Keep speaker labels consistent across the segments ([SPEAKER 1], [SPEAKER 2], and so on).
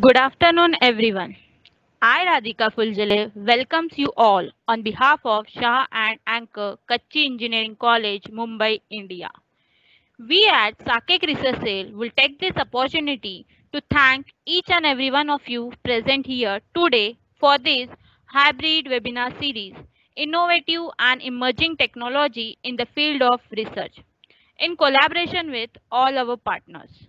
[SPEAKER 1] Good afternoon, everyone. I, Radhika Fuljale, welcomes you all on behalf of Shah and Anchor Kachi Engineering College, Mumbai, India. We at Sakek Research Sale will take this opportunity to thank each and every one of you present here today for this hybrid webinar series, Innovative and Emerging Technology in the Field of Research, in collaboration with all our partners.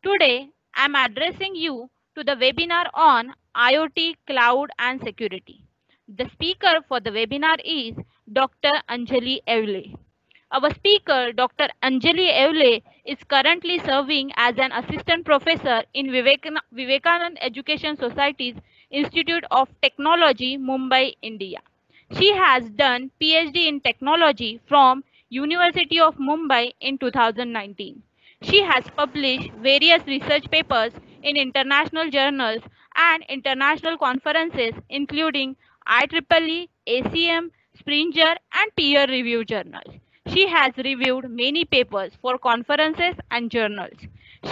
[SPEAKER 1] Today, I am addressing you to the webinar on IoT, Cloud and Security. The speaker for the webinar is Dr. Anjali Evle. Our speaker, Dr. Anjali Evle, is currently serving as an assistant professor in Vivekanand Education Society's Institute of Technology, Mumbai, India. She has done PhD in technology from University of Mumbai in 2019. She has published various research papers in international journals and international conferences including IEEE, ACM, Springer and peer review journals. She has reviewed many papers for conferences and journals.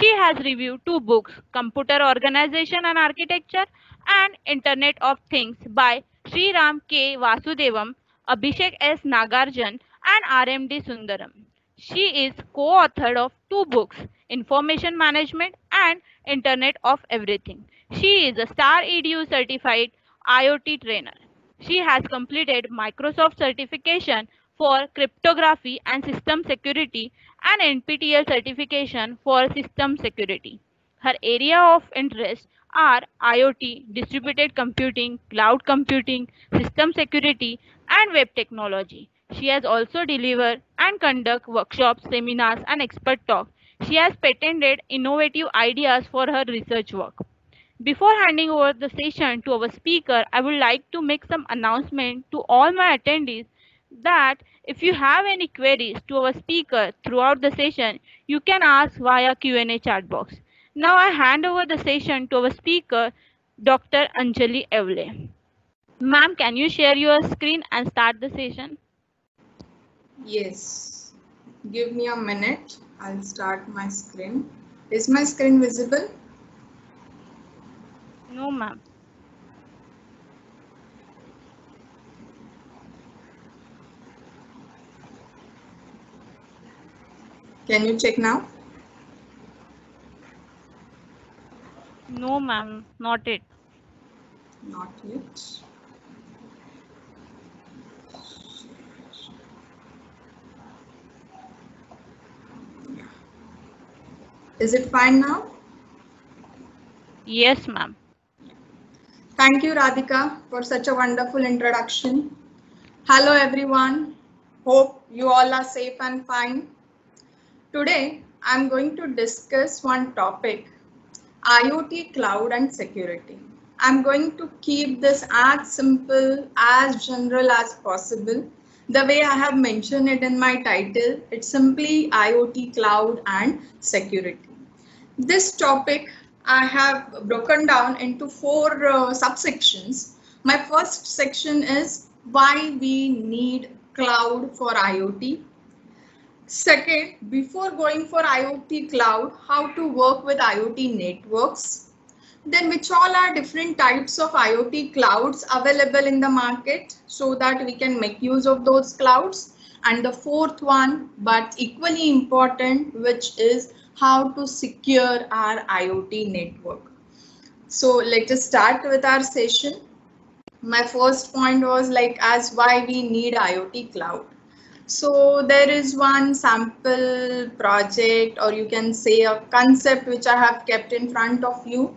[SPEAKER 1] She has reviewed two books, Computer Organization and Architecture and Internet of Things by Sri Ram K. Vasudevam, Abhishek S. Nagarjan and RMD Sundaram. She is co-author of two books, Information Management and Internet of Everything. She is a Star EDU certified IoT trainer. She has completed Microsoft certification for cryptography and system security and NPTEL certification for system security. Her area of interest are IoT, distributed computing, cloud computing, system security, and web technology. She has also delivered and conduct workshops, seminars, and expert talks. She has patented innovative ideas for her research work. Before handing over the session to our speaker, I would like to make some announcement to all my attendees that if you have any queries to our speaker throughout the session, you can ask via Q&A chat box. Now I hand over the session to our speaker, Dr. Anjali Evle. Ma'am, can you share your screen and start the session?
[SPEAKER 2] Yes, give me a minute. I'll start my screen. Is my screen visible?
[SPEAKER 1] No, ma'am.
[SPEAKER 2] Can you check now?
[SPEAKER 1] No, ma'am, not it.
[SPEAKER 2] Not yet. Is it fine now?
[SPEAKER 1] Yes, ma'am.
[SPEAKER 2] Thank you, Radhika, for such a wonderful introduction. Hello, everyone. Hope you all are safe and fine. Today, I'm going to discuss one topic, IoT, cloud and security. I'm going to keep this as simple, as general as possible. The way I have mentioned it in my title, it's simply IoT, cloud and security. This topic I have broken down into four subsections. My first section is why we need cloud for IoT. Second, before going for IoT cloud, how to work with IoT networks. Then which all are different types of IoT clouds available in the market so that we can make use of those clouds. And the fourth one, but equally important, which is how to secure our IoT network. So let us start with our session. My first point was like as why we need IoT cloud. So there is one sample project, or you can say a concept, which I have kept in front of you.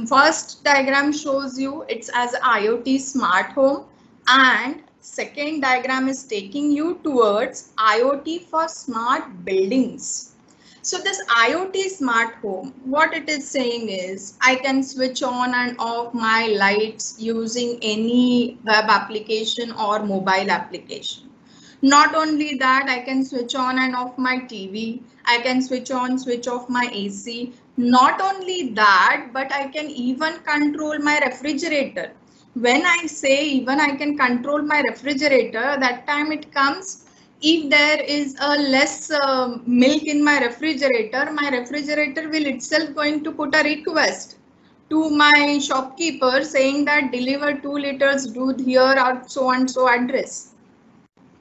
[SPEAKER 2] First diagram shows you it's as IoT smart home, and second diagram is taking you towards IoT for smart buildings. So this IoT smart home, what it is saying is I can switch on and off my lights using any web application or mobile application. Not only that, I can switch on and off my TV. I can switch on, switch off my AC. Not only that, but I can even control my refrigerator. When I say even I can control my refrigerator, that time it comes if there is a less milk in my refrigerator will itself going to put a request to my shopkeeper saying that deliver 2 liters दूध here at so and so address.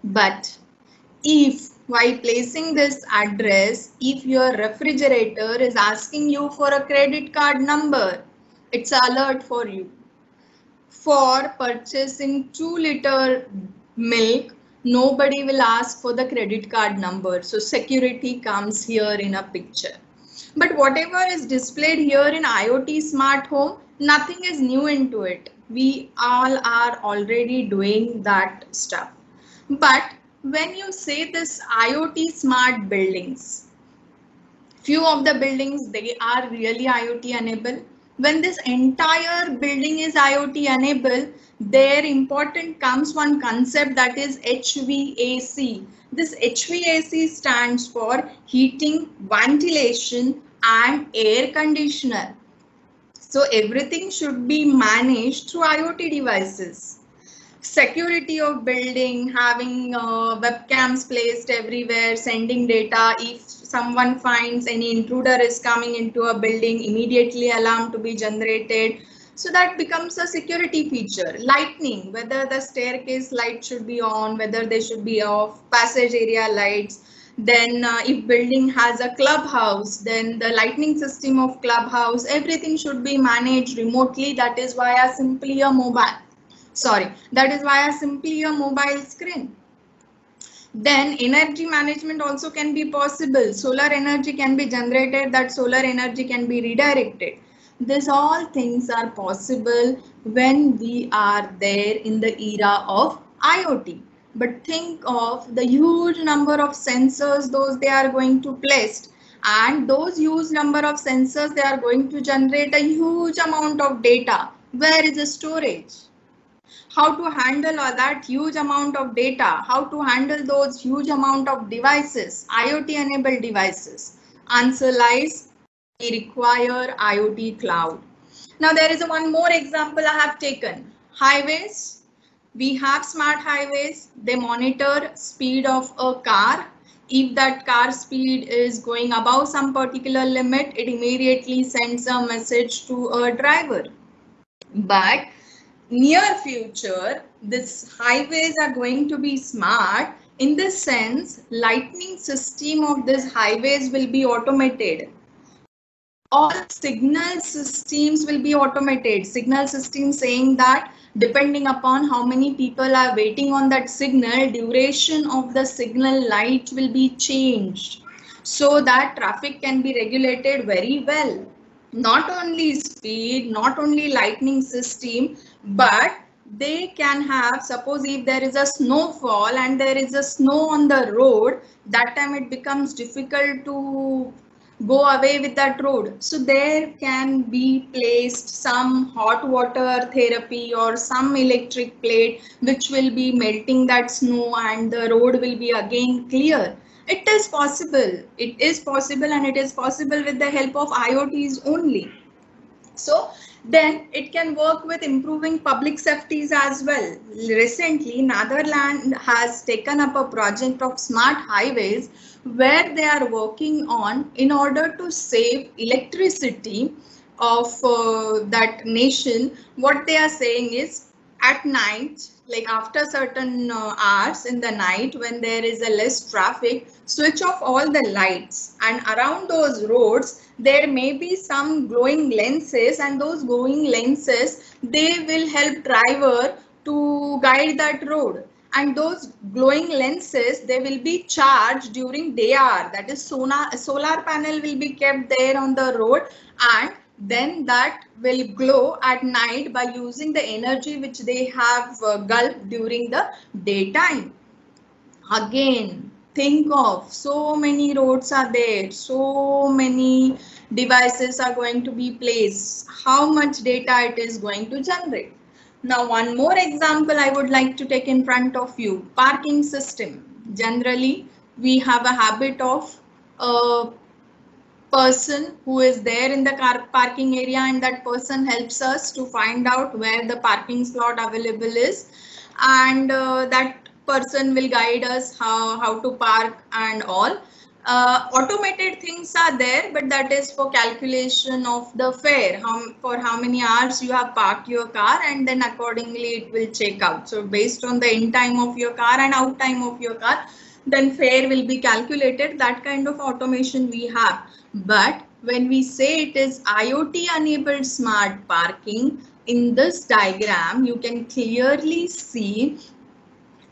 [SPEAKER 2] But if while placing this address, if your refrigerator is asking you for a credit card number, it's an alert for you. For purchasing 2-liter milk, nobody will ask for the credit card number. So security comes here in a picture. But whatever is displayed here in IoT smart home, nothing is new into it. We all are already doing that stuff. But when you say this IoT smart buildings, few of the buildings, they are really IoT enabled. When this entire building is IoT enabled, there important comes one concept, that is HVAC. This HVAC stands for heating, ventilation and air conditioner. So everything should be managed through IoT devices. Security of building, having webcams placed everywhere, sending data. If someone finds any intruder is coming into a building, immediately alarm to be generated. So that becomes a security feature. Lighting, whether the staircase light should be on, whether they should be off, passage area lights. Then if building has a clubhouse, then the lighting system of clubhouse, everything should be managed remotely. That is via simply a mobile. That is via simply a mobile screen. Then energy management also can be possible. Solar energy can be generated, that solar energy can be redirected. These all things are possible when we are there in the era of IoT. But think of the huge number of sensors those they are going to place, and those huge number of sensors, they are going to generate a huge amount of data. Where is the storage? How to handle that huge amount of data, how to handle those huge amount of devices, IoT enabled devices? Answer lies, we require IoT cloud. Now there is one more example I have taken. Highways. We have smart highways. They monitor speed of a car. If that car speed is going above some particular limit, it immediately sends a message to a driver. But near future, these highways are going to be smart. In this sense, lighting system of these highways will be automated. All signal systems will be automated. Signal system saying that depending upon how many people are waiting on that signal, duration of the signal light will be changed so that traffic can be regulated very well. Not only speed, not only lightning system, but they can have, suppose if there is a snowfall and there is a snow on the road, that time it becomes difficult to go away with that road. So there can be placed some hot water therapy or some electric plate which will be melting that snow and the road will be again clear. It is possible. It is possible, and it is possible with the help of IoTs only. So then it can work with improving public safeties as well. Recently, Netherlands has taken up a project of smart highways where they are working on, in order to save electricity of that nation. What they are saying is, at night, like after certain hours in the night, when there is a less traffic, switch off all the lights, and around those roads there may be some glowing lenses, and those glowing lenses, they will help driver to guide that road. And those glowing lenses, they will be charged during day hour. That is, solar panel will be kept there on the road, and then that will glow at night by using the energy which they have gulped during the daytime. Again, think of, so many roads are there, so many devices are going to be placed, how much data it is going to generate. Now one more example I would like to take in front of you. Parking system. Generally we have a habit of person who is there in the car parking area, and that person helps us to find out where the parking slot available is, and that person will guide us how to park and all. Automated things are there, but that is for calculation of the fare, for how many hours you have parked your car, and then accordingly it will check out. So based on the in time of your car and out time of your car, then fare will be calculated. That kind of automation we have. But when we say it is IoT enabled smart parking, in this diagram you can clearly see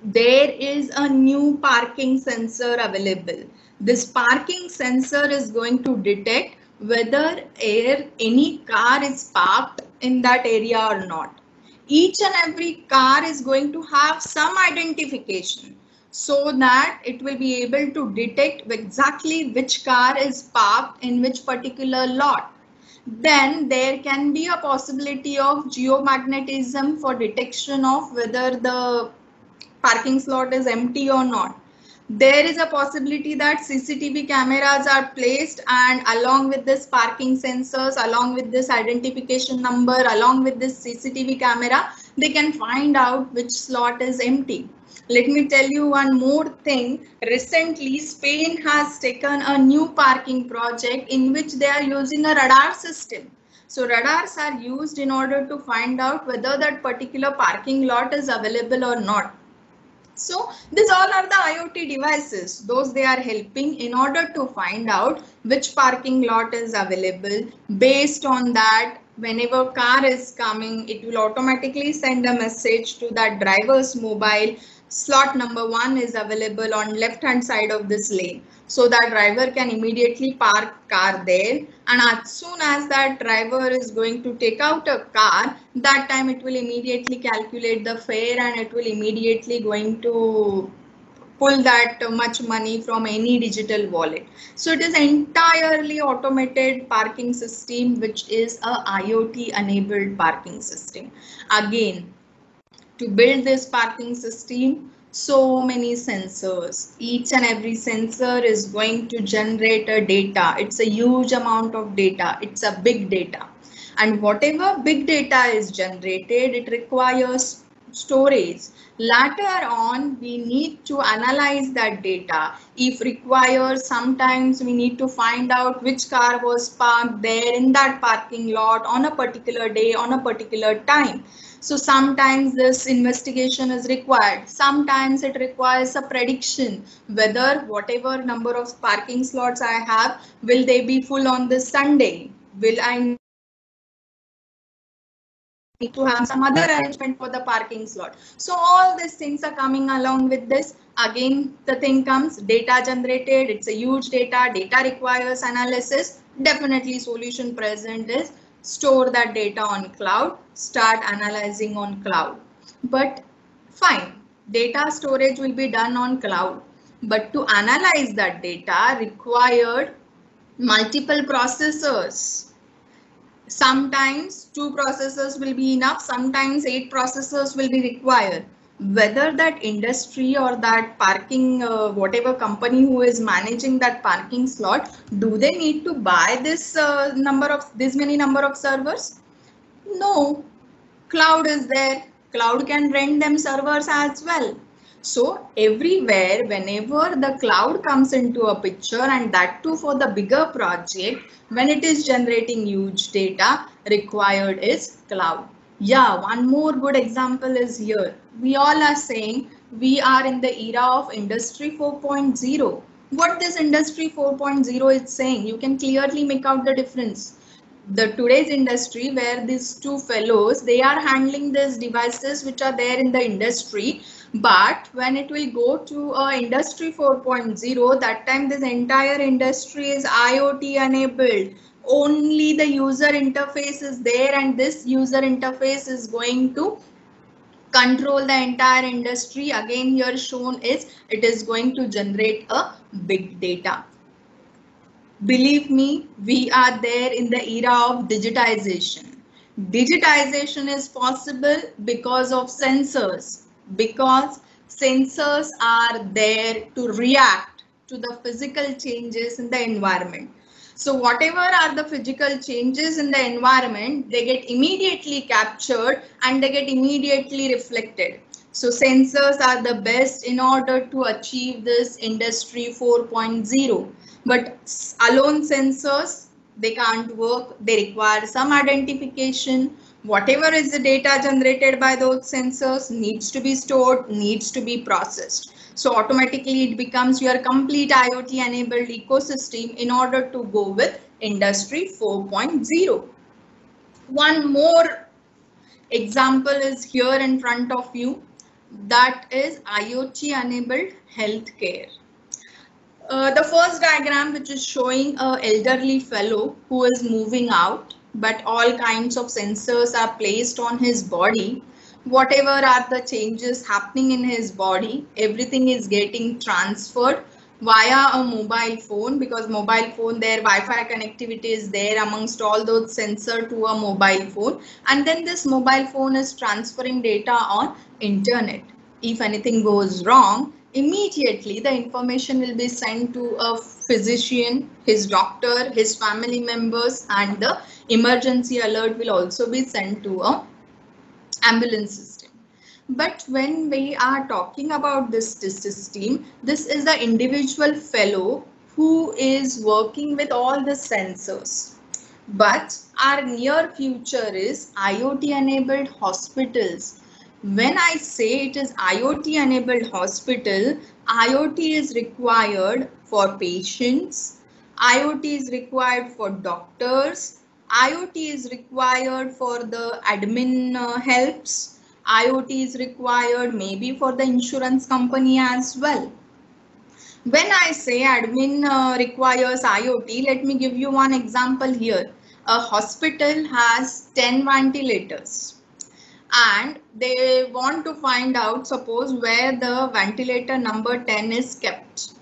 [SPEAKER 2] there is a new parking sensor available. This parking sensor is going to detect whether any car is parked in that area or not. Each and every car is going to have some identification so that it will be able to detect exactly which car is parked in which particular lot. Then there can be a possibility of geomagnetism for detection of whether the parking slot is empty or not. There is a possibility that CCTV cameras are placed, and along with this parking sensors, along with this identification number, along with this CCTV camera, they can find out which slot is empty. Let me tell you one more thing. Recently, Spain has taken a new parking project in which they are using a radar system. So radars are used in order to find out whether that particular parking lot is available or not. So these all are the IoT devices. Those they are helping in order to find out which parking lot is available. Based on that, whenever car is coming, it will automatically send a message to that driver's mobile. Slot number 1 is available on left hand side of this lane. So that driver can immediately park car there, and as soon as that driver is going to take out a car, that time it will immediately calculate the fare and it will immediately going to pull that much money from any digital wallet. So it is entirely automated parking system, which is a IoT enabled parking system. Again, to build this parking system, so many sensors. Each and every sensor is going to generate a data. It's a huge amount of data. It's a big data. And whatever big data is generated, it requires storage. Later on, we need to analyze that data. If required, sometimes we need to find out which car was parked there in that parking lot on a particular day, on a particular time. So sometimes this investigation is required. Sometimes it requires a prediction whether whatever number of parking slots I have, will they be full on this Sunday? Will I need to have some other arrangement for the parking slot? So all these things are coming along with this. Again, the thing comes, data generated. It's a huge data. Data requires analysis. Definitely solution present is store that data on cloud, start analyzing on cloud. But fine, data storage will be done on cloud, but to analyze that data required multiple processors. Sometimes 2 processors will be enough, sometimes 8 processors will be required. Whether that industry or that parking, whatever company who is managing that parking slot, do they need to buy this many number of servers? No, cloud is there. Cloud can rent them servers as well. So everywhere, whenever the cloud comes into a picture, and that too for the bigger project, when it is generating huge data, required is cloud. Yeah, one more good example is here. We all are saying we are in the era of Industry 4.0. What this Industry 4.0 is saying, you can clearly make out the difference. The today's industry, where these two fellows, they are handling these devices which are there in the industry, but when it will go to Industry 4.0, that time this entire industry is IoT enabled. Only the user interface is there, and this user interface is going to control the entire industry. Again, here shown is it is going to generate a big data. Believe me, we are there in the era of digitization. Digitization is possible because of sensors, because sensors are there to react to the physical changes in the environment. So whatever are the physical changes in the environment, they get immediately captured and they get immediately reflected. So sensors are the best in order to achieve this industry 4.0. But alone sensors, they can't work. They require some identification. Whatever is the data generated by those sensors needs to be stored, needs to be processed. So automatically it becomes your complete IoT enabled ecosystem in order to go with industry 4.0. One more example is here in front of you, that is IoT enabled healthcare. The first diagram, which is showing an elderly fellow who is moving out, but all kinds of sensors are placed on his body. Whatever are the changes happening in his body, everything is getting transferred via a mobile phone, because mobile phone, their Wi-Fi connectivity is there amongst all those sensor to a mobile phone, and then this mobile phone is transferring data on internet. If anything goes wrong, immediately the information will be sent to a physician, his doctor, his family members, and the emergency alert will also be sent to a ambulance system. But when we are talking about this system, this is the individual fellow who is working with all the sensors. But our near future is IoT enabled hospitals. When I say it is IoT enabled hospital, IoT is required for patients, IoT is required for doctors, IoT is required for the admin helps, IoT is required maybe for the insurance company as well. When I say admin requires IoT, let me give you one example here. A hospital has 10 ventilators and they want to find out, suppose, where the ventilator number 10 is kept.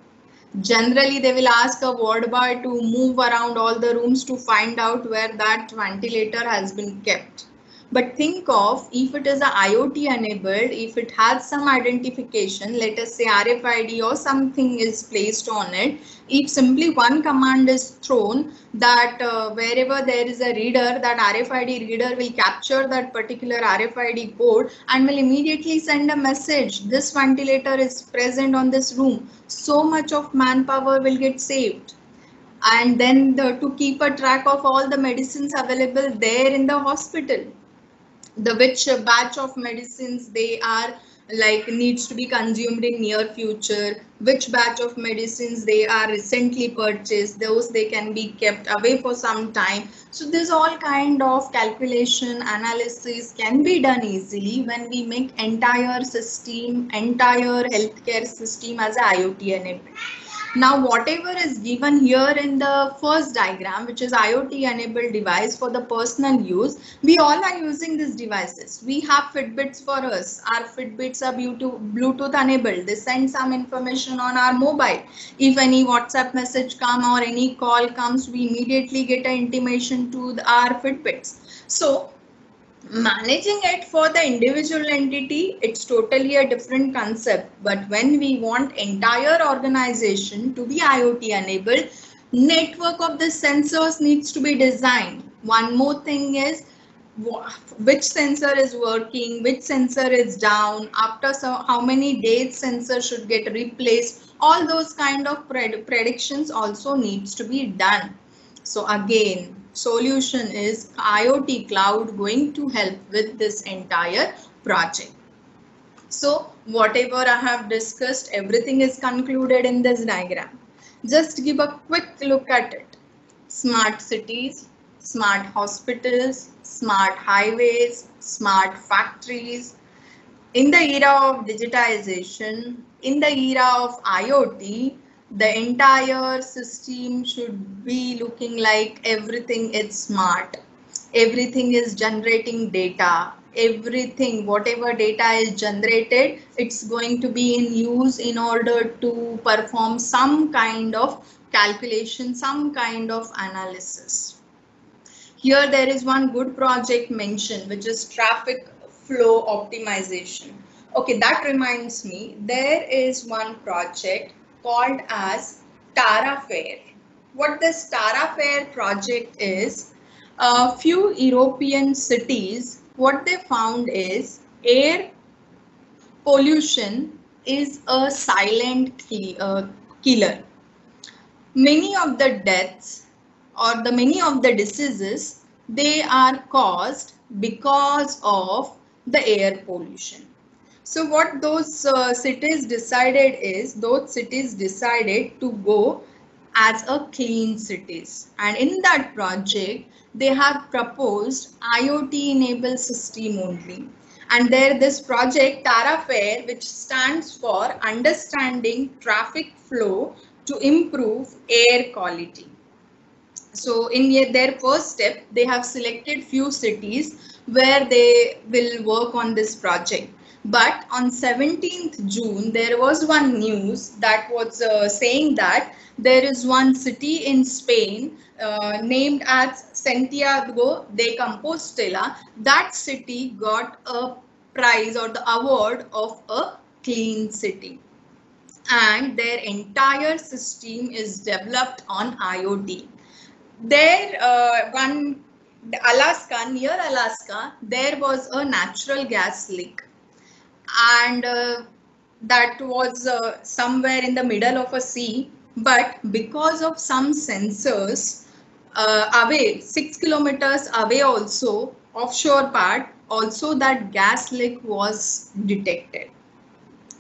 [SPEAKER 2] Generally, they will ask a ward boy to move around all the rooms to find out where that ventilator has been kept. But think of, if it is a IoT enabled, if it has some identification, let us say RFID or something is placed on it, if simply one command is thrown that wherever there is a reader, that RFID reader will capture that particular RFID code and will immediately send a message, this ventilator is present on this room. So much of manpower will get saved. And then to keep a track of all the medicines available there in the hospital, the which batch of medicines they are like needs to be consumed in near future, which batch of medicines they are recently purchased, those they can be kept away for some time. So this all kind of calculation analysis can be done easily when we make entire system, entire healthcare system as a IoT enabled. Now, whatever is given here in the first diagram, which is IoT enabled device for the personal use, we all are using these devices. We have Fitbits for us. Our Fitbits are Bluetooth enabled. They send some information on our mobile. If any WhatsApp message comes or any call comes, we immediately get an intimation to our Fitbits. So, managing it for the individual entity, it's totally a different concept. But when we want entire organization to be IoT enabled, network of the sensors needs to be designed. One more thing is which sensor is working, which sensor is down, after how many days sensor should get replaced. All those kind of predictions also needs to be done. So again, solution is IoT Cloud going to help with this entire project. So whatever I have discussed, everything is concluded in this diagram. Just give a quick look at it. Smart cities, smart hospitals, smart highways, smart factories. In the era of digitization, in the era of IoT, the entire system should be looking like everything is smart. Everything is generating data. Everything, whatever data is generated, it's going to be in use in order to perform some kind of calculation, some kind of analysis. Here there is one good project mentioned, which is traffic flow optimization. Okay, that reminds me, there is one project called as TaraFair. What this TaraFair project is, a few European cities, what they found is air pollution is a silent killer. Many of the deaths or the many of the diseases, they are caused because of the air pollution. So what those cities decided is, those cities decided to go as a clean cities, and in that project they have proposed IoT enabled system only. And there this project TARAFAIR, which stands for Understanding Traffic Flow to Improve Air Quality. So in their first step, they have selected few cities where they will work on this project. But on 17th June, there was one news that was saying that there is one city in Spain named as Santiago de Compostela. That city got a prize or the award of a clean city. And their entire system is developed on IoT. There, near Alaska, there was a natural gas leak, and that was somewhere in the middle of a sea. But because of some sensors away, 6 kilometers away, also offshore part, also that gas leak was detected.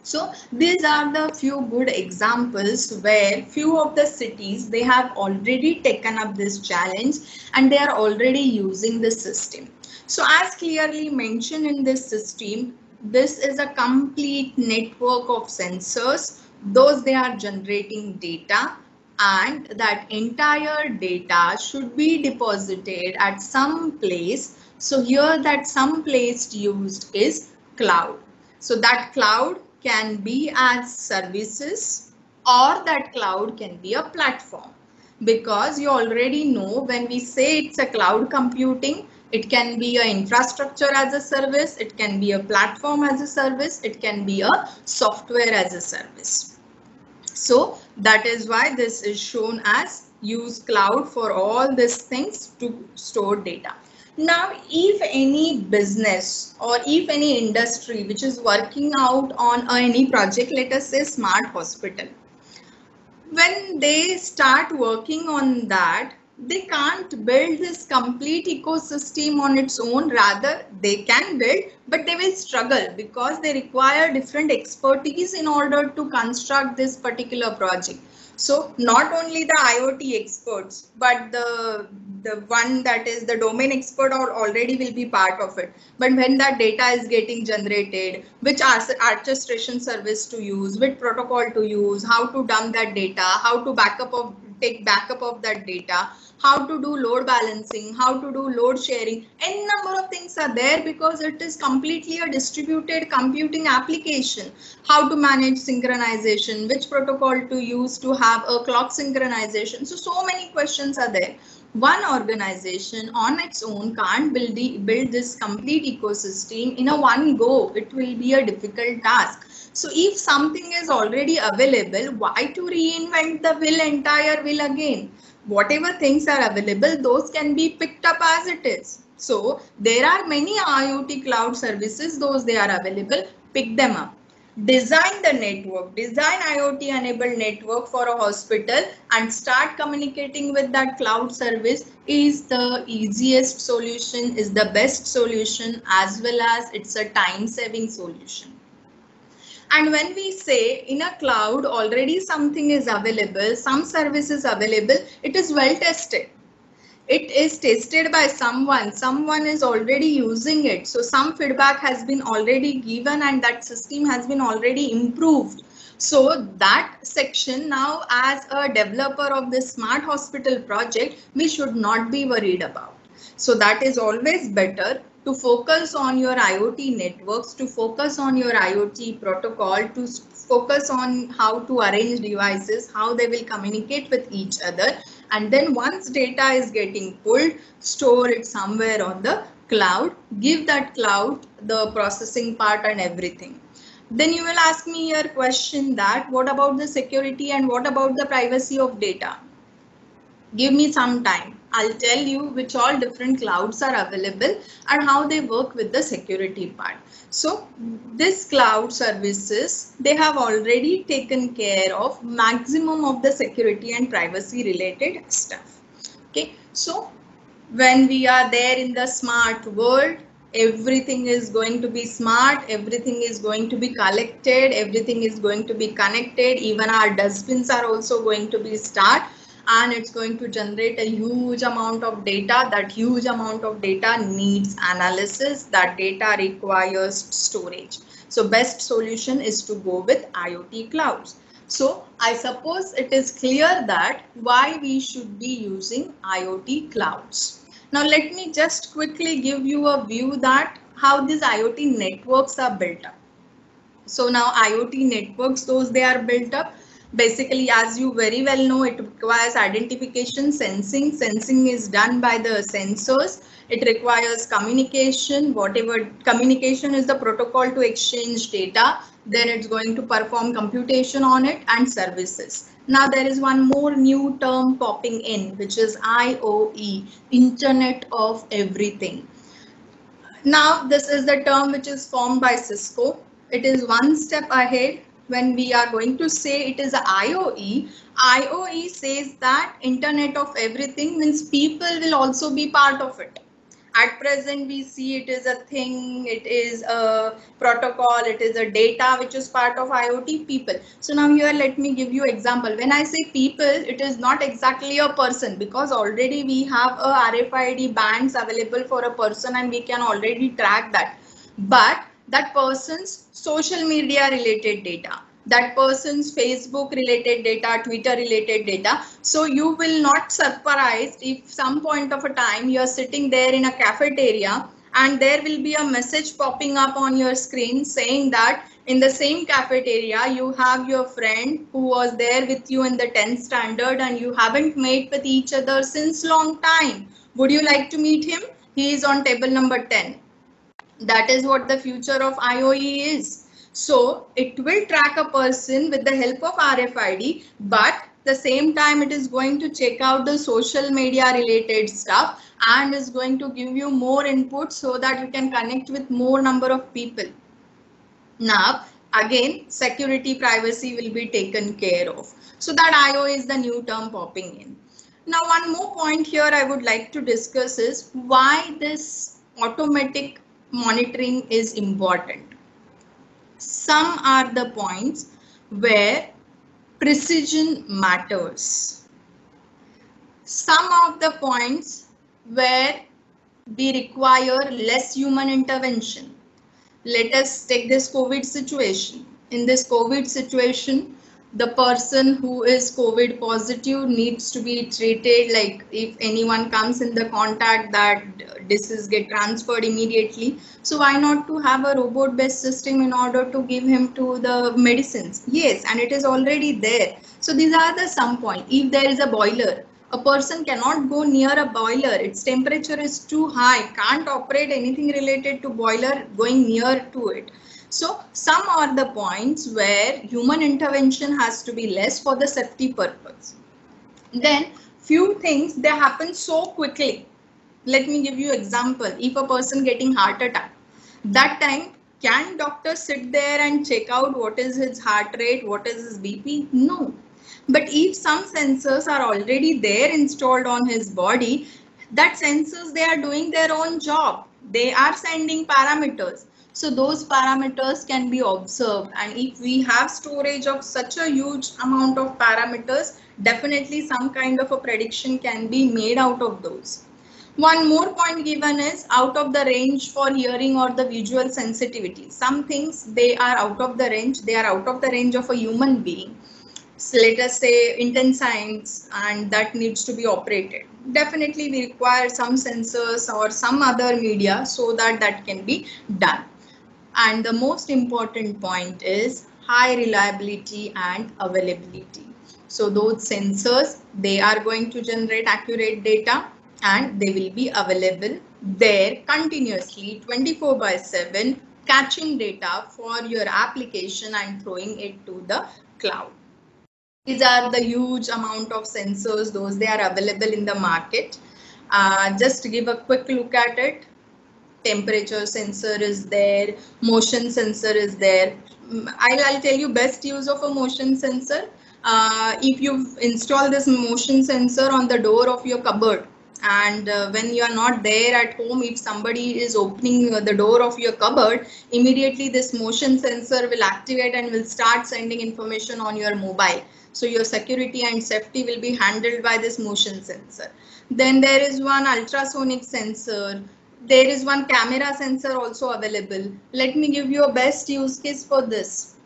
[SPEAKER 2] So these are the few good examples where few of the cities, they have already taken up this challenge and they are already using the system. So as clearly mentioned in this system, this is a complete network of sensors. Those they are generating data, and that entire data should be deposited at some place. So here that some place used is cloud. So that cloud can be as services, or that cloud can be a platform, because you already know when we say it's a cloud computing, it can be an infrastructure as a service, it can be a platform as a service, it can be a software as a service. So that is why this is shown as use cloud for all these things to store data. Now, if any business or if any industry which is working out on any project, let us say smart hospital, when they start working on that, they can't build this complete ecosystem on its own. Rather, they can build, but they will struggle because they require different expertise in order to construct this particular project. So not only the IoT experts, but the one that is the domain expert already will be part of it. But when that data is getting generated, which orchestration service to use, which protocol to use, how to dump that data, how to take backup of that data, how to do load balancing, how to do load sharing, any number of things are there because it is completely a distributed computing application. How to manage synchronization, which protocol to use to have a clock synchronization. So many questions are there. One organization on its own can't build this complete ecosystem in a one go. It will be a difficult task. So if something is already available, why to reinvent the entire wheel again? Whatever things are available, those can be picked up as it is. So there are many IoT cloud services, those they are available, pick them up. Design the network, design IoT enabled network for a hospital and start communicating with that cloud service is the easiest solution, is the best solution, as well as it's a time saving solution. And when we say in a cloud already something is available, some service is available, it is well tested. It is tested by someone is already using it. So some feedback has been already given and that system has been already improved. So that section now, as a developer of this smart hospital project, we should not be worried about. So that is always better to focus on your IoT networks, to focus on your IoT protocol, to focus on how to arrange devices, how they will communicate with each other. And then once data is getting pulled, store it somewhere on the cloud, give that cloud the processing part and everything. Then you will ask me your question that what about the security and what about the privacy of data? Give me some time. I'll tell you which all different clouds are available and how they work with the security part. So this cloud services, they have already taken care of maximum of the security and privacy related stuff. Okay, so when we are there in the smart world, everything is going to be smart, everything is going to be collected, everything is going to be connected, even our dustbins are also going to be smart, and it's going to generate a huge amount of data. That huge amount of data needs analysis, that data requires storage. So best solution is to go with IoT clouds. So I suppose it is clear that why we should be using IoT clouds. Now let me just quickly give you a view that how these IoT networks are built up. So now IoT networks, those they are built up. Basically, as you very well know, it requires identification, sensing. Sensing is done by the sensors. It requires communication. Whatever communication is the protocol to exchange data. Then it's going to perform computation on it and services. Now there is one more new term popping in, which is IoE, Internet of Everything. Now this is the term which is formed by Cisco. It is one step ahead. When we are going to say it is a IoE, IoE says that Internet of Everything means people will also be part of it. At present, we see it is a thing, it is a protocol, it is a data which is part of IoT, people. So now here, let me give you example. When I say people, it is not exactly a person, because already we have a RFID bands available for a person and we can already track that. But that person's social media related data, that person's Facebook related data, Twitter related data. So you will not surprised if some point of a time you are sitting there in a cafeteria and there will be a message popping up on your screen saying that in the same cafeteria you have your friend who was there with you in the 10th standard and you haven't met with each other since long time. Would you like to meet him? He is on table number 10. That is what the future of IoE is. So it will track a person with the help of RFID, but the same time it is going to check out the social media related stuff and is going to give you more input so that you can connect with more number of people. Now again, security privacy will be taken care of. So that IoE is the new term popping in. Now one more point here I would like to discuss is why this automatic monitoring is important. Some are the points where precision matters. Some of the points where we require less human intervention. Let us take this COVID situation. In this COVID situation, the person who is COVID positive needs to be treated like if anyone comes in the contact, that disease get transferred immediately. So why not to have a robot based system in order to give him to the medicines? Yes, and it is already there. So these are the some point. If there is a boiler, a person cannot go near a boiler. Its temperature is too high. Can't operate anything related to boiler going near to it. So some are the points where human intervention has to be less for the safety purpose. Then few things, they happen so quickly. Let me give you example. If a person getting heart attack, that time can doctor sit there and check out what is his heart rate, what is his BP? No. But if some sensors are already there installed on his body, that sensors, they are doing their own job. They are sending parameters. So those parameters can be observed, and if we have storage of such a huge amount of parameters, definitely some kind of a prediction can be made out of those. One more point given is out of the range for hearing or the visual sensitivity. Some things, they are out of the range, they are out of the range of a human being. So let us say intense science, and that needs to be operated. Definitely we require some sensors or some other media so that that can be done. And the most important point is high reliability and availability. So those sensors, they are going to generate accurate data and they will be available there continuously 24/7, catching data for your application and throwing it to the cloud. These are the huge amount of sensors, those they are available in the market. Just to give a quick look at it. Temperature sensor is there, motion sensor is there. I'll tell you best use of a motion sensor. If you install this motion sensor on the door of your cupboard, and when you are not there at home, if somebody is opening the door of your cupboard, immediately this motion sensor will activate and will start sending information on your mobile. So your security and safety will be handled by this motion sensor. Then there is one ultrasonic sensor. There is one camera sensor also available. Let me give you a best use case for this.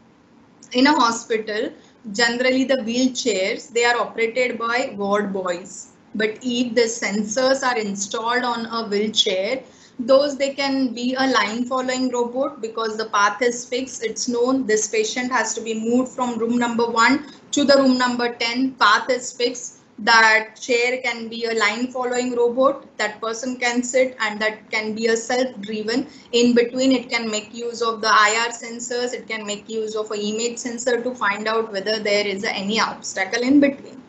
[SPEAKER 2] In a hospital, generally the wheelchairs, they are operated by ward boys. But if the sensors are installed on a wheelchair, those they can be a line following robot because the path is fixed. It's known this patient has to be moved from room number 1 to the room number 10. Path is fixed. That chair can be a line following robot, that person can sit, and that can be a self-driven. In between, it can make use of the IR sensors, it can make use of an image sensor to find out whether there is any obstacle in between.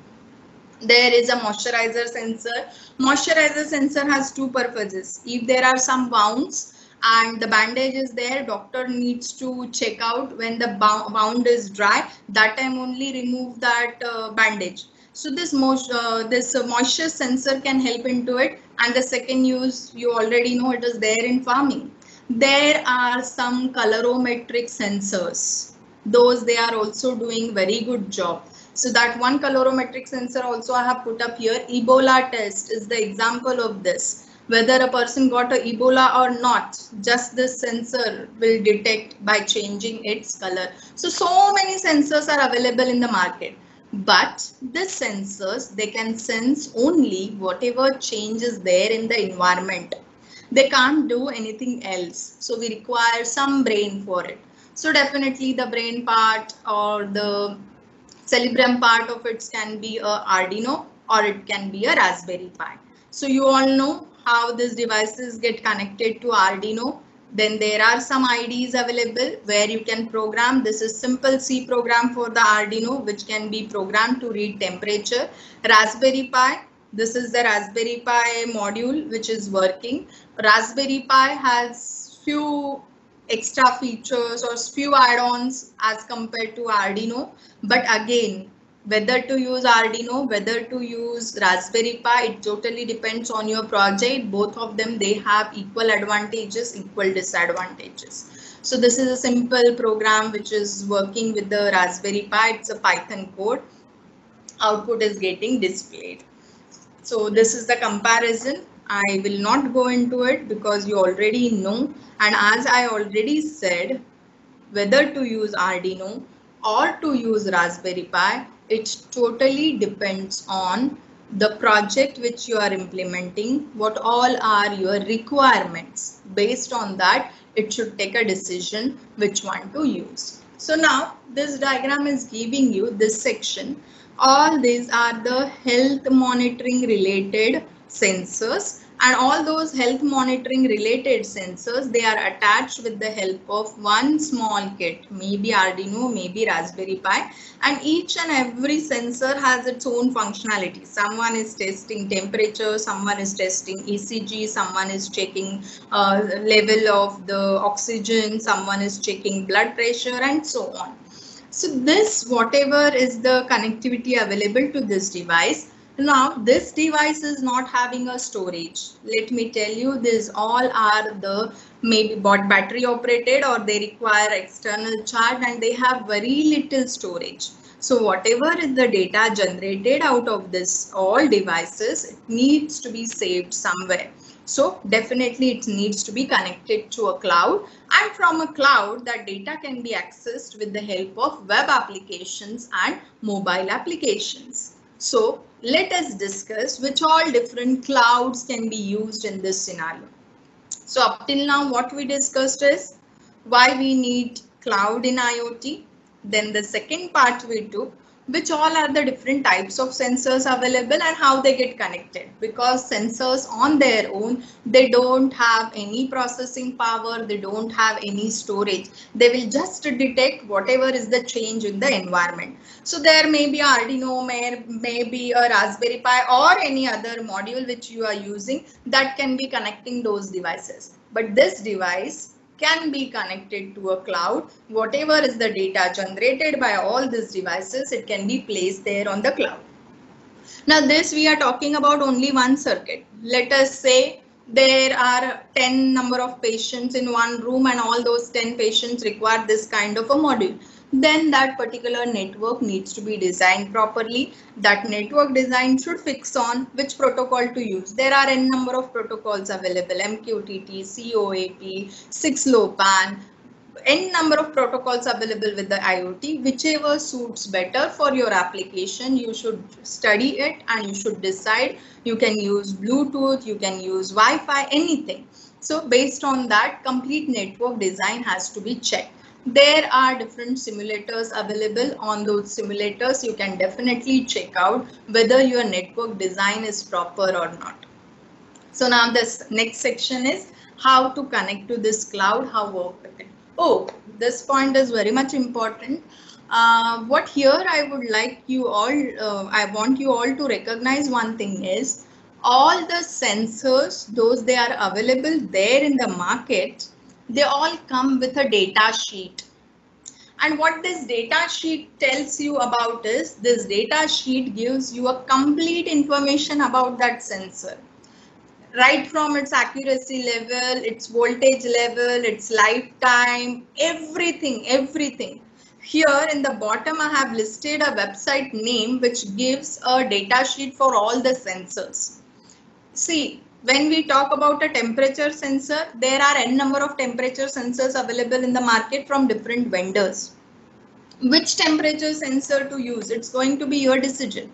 [SPEAKER 2] There is a moisturizer sensor. Moisturizer sensor has two purposes. If there are some wounds and the bandage is there, doctor needs to check out when the wound is dry, that time only remove that bandage. So this moisture sensor can help into it. And the second use, you already know, it is there in farming. There are some colorimetric sensors. Those they are also doing very good job. So that one colorimetric sensor also I have put up here. Ebola test is the example of this. Whether a person got a Ebola or not, just this sensor will detect by changing its color. So many sensors are available in the market. But these sensors, they can sense only whatever change is there in the environment. They can't do anything else. So we require some brain for it. So definitely the brain part or the cerebrum part of it can be a Arduino or it can be a Raspberry Pi. So you all know how these devices get connected to Arduino. Then there are some IDEs available where you can program. This is simple C program for the Arduino, which can be programmed to read temperature. Raspberry Pi, this is the Raspberry Pi module which is working. Raspberry Pi has few extra features or few add-ons as compared to Arduino. But again, whether to use Arduino, whether to use Raspberry Pi, it totally depends on your project. Both of them, they have equal advantages, equal disadvantages. So this is a simple program which is working with the Raspberry Pi. It's a Python code. Output is getting displayed. So this is the comparison. I will not go into it because you already know. And as I already said, whether to use Arduino or to use Raspberry Pi, it totally depends on the project which you are implementing, what all are your requirements. Based on that, it should take a decision which one to use. So now this diagram is giving you this section. All these are the health monitoring related sensors, and all those health monitoring related sensors, they are attached with the help of one small kit, maybe Arduino, maybe Raspberry Pi, and each and every sensor has its own functionality. Someone is testing temperature, someone is testing ECG, someone is checking level of the oxygen, someone is checking blood pressure, and so on. So this, whatever is the connectivity available to this device. Now this device is not having a storage. Let me tell you, these all are the maybe battery operated or they require external charge and they have very little storage. So whatever is the data generated out of this all devices, it needs to be saved somewhere. So definitely it needs to be connected to a cloud, and from a cloud that data can be accessed with the help of web applications and mobile applications. So let us discuss which all different clouds can be used in this scenario. So up till now what we discussed is why we need cloud in IoT. Then the second part we took, which all are the different types of sensors available and how they get connected. Because sensors on their own, they don't have any processing power, they don't have any storage. They will just detect whatever is the change in the environment. So there may be Arduino, may be a Raspberry Pi or any other module which you are using that can be connecting those devices. But this device can be connected to a cloud. Whatever is the data generated by all these devices, it can be placed there on the cloud. Now this we are talking about only one circuit. Let us say there are 10 number of patients in one room and all those 10 patients require this kind of a module. Then that particular network needs to be designed properly. That network design should fix on which protocol to use. There are n number of protocols available: MQTT, COAP, 6LoWPAN, n number of protocols available with the IoT. Whichever suits better for your application, you should study it and you should decide. You can use Bluetooth, you can use Wi-Fi, anything. So based on that, complete network design has to be checked. There are different simulators available. On those simulators, you can definitely check out whether your network design is proper or not. So now this next section is how to connect to this cloud, how work with it. Oh, this point is very much important. What here I would like you all, I want you all to recognize one thing is all the sensors, those they are available there in the market, they all come with a data sheet. And what this data sheet tells you about is, this data sheet gives you a complete information about that sensor. Right from its accuracy level, its voltage level, its lifetime, everything. Here in the bottom, I have listed a website name which gives a data sheet for all the sensors. See, when we talk about a temperature sensor, there are n number of temperature sensors available in the market from different vendors. Which temperature sensor to use? It's going to be your decision.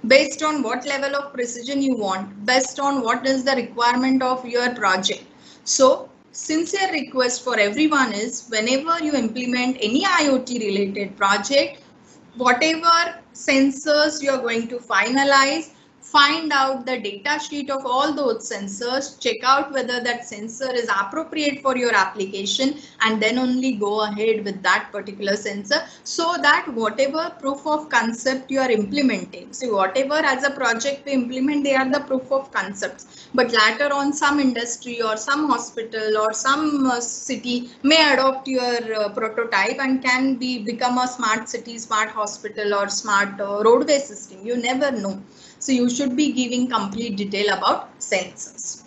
[SPEAKER 2] Based on what level of precision you want, based on what is the requirement of your project. So, sincere request for everyone is, whenever you implement any IoT related project, whatever sensors you are going to finalize, find out the data sheet of all those sensors, check out whether that sensor is appropriate for your application, and then only go ahead with that particular sensor, so that whatever proof of concept you are implementing, so whatever as a project we implement, they are the proof of concepts, but later on some industry or some hospital or some city may adopt your prototype and can become a smart city, smart hospital or smart roadway system. You never know. So you should be giving complete detail about sensors.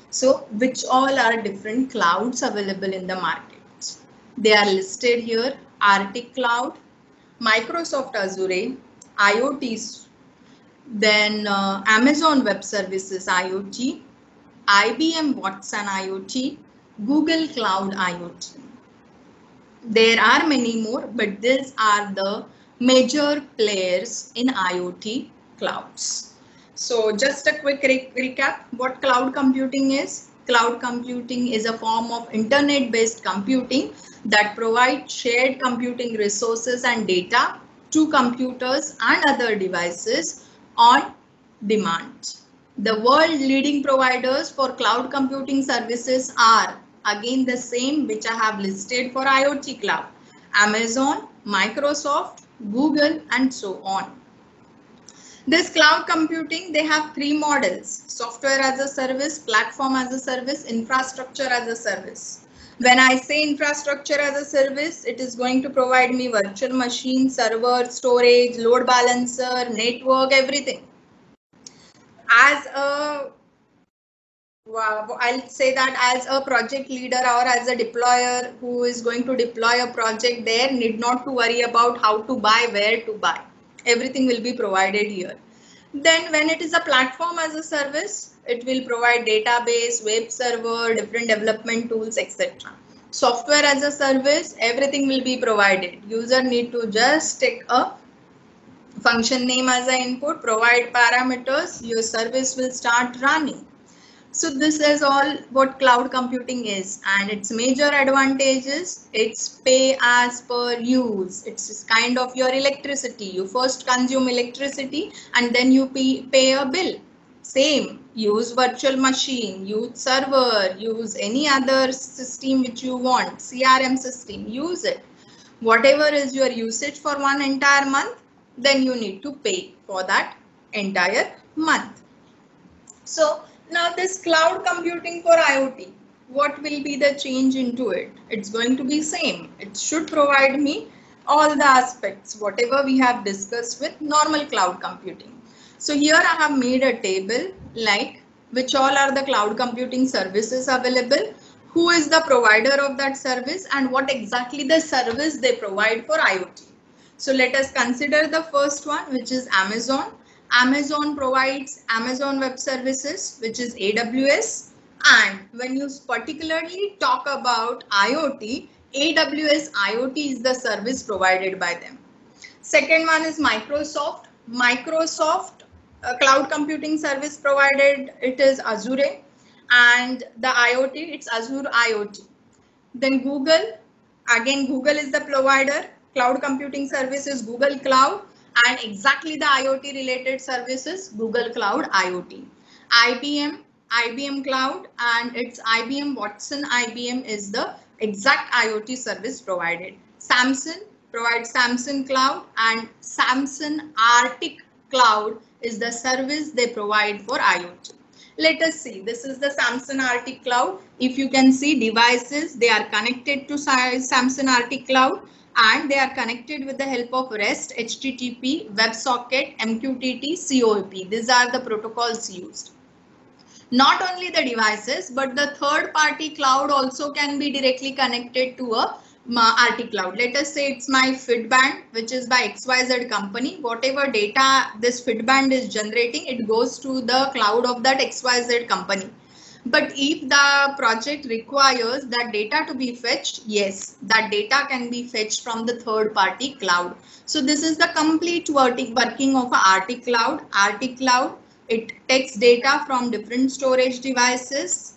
[SPEAKER 2] So which all are different clouds available in the market? They are listed here: Arctic Cloud, Microsoft Azure, IoT, then Amazon Web Services IoT, IBM Watson IoT, Google Cloud IoT. There are many more, but these are the major players in IoT clouds. So just a quick recap, what cloud computing is. Cloud computing is a form of internet-based computing that provides shared computing resources and data to computers and other devices on demand. The world leading providers for cloud computing services are again the same which I have listed for IoT cloud: Amazon, Microsoft, Google, and so on. This cloud computing, they have three models: software as a service, platform as a service, infrastructure as a service. When I say infrastructure as a service, it is going to provide me virtual machine, server, storage, load balancer, network, everything. As a, I'll say that as a project leader or as a deployer who is going to deploy a project, there need not to worry about how to buy, where to buy. Everything will be provided here. Then when it is a platform as a service, it will provide database, web server, different development tools, etc. Software as a service, everything will be provided. User need to just take a function name as an input, provide parameters, your service will start running. So this is all what cloud computing is, and its major advantages, it's pay as per use. It's kind of your electricity. You first consume electricity and then you pay a bill. Same, use virtual machine, use server, use any other system which you want, CRM system, use it. Whatever is your usage for one entire month, then you need to pay for that entire month. So now this cloud computing for IoT, what will be the change into it? It's going to be same. It should provide me all the aspects, whatever we have discussed with normal cloud computing. So here I have made a table like which all are the cloud computing services available, who is the provider of that service, and what exactly the service they provide for IoT. So let us consider the first one, which is Amazon. Amazon provides Amazon Web Services, which is AWS. And when you particularly talk about IoT, AWS IoT is the service provided by them. Second one is Microsoft. Microsoft cloud computing service provided, it is Azure, and the IoT, it's Azure IoT. Then Google, again Google is the provider, cloud computing service is Google Cloud, and exactly the IoT related services, Google Cloud IoT. IBM Cloud, and it's IBM Watson. IBM is the exact IoT service provided. Samsung provides Samsung Cloud, and Samsung Arctic Cloud is the service they provide for IoT. Let us see, this is the Samsung Arctic Cloud. If you can see devices, they are connected to Samsung Arctic Cloud, and they are connected with the help of REST, HTTP, WebSocket, MQTT, COAP. These are the protocols used. Not only the devices, but the third-party cloud also can be directly connected to a Arctic Cloud. Let us say it's my Fitband, which is by XYZ company. Whatever data this Fitband is generating, it goes to the cloud of that XYZ company. But if the project requires that data to be fetched, yes, that data can be fetched from the third-party cloud. So this is the complete working of Arctic Cloud. Arctic Cloud, it takes data from different storage devices,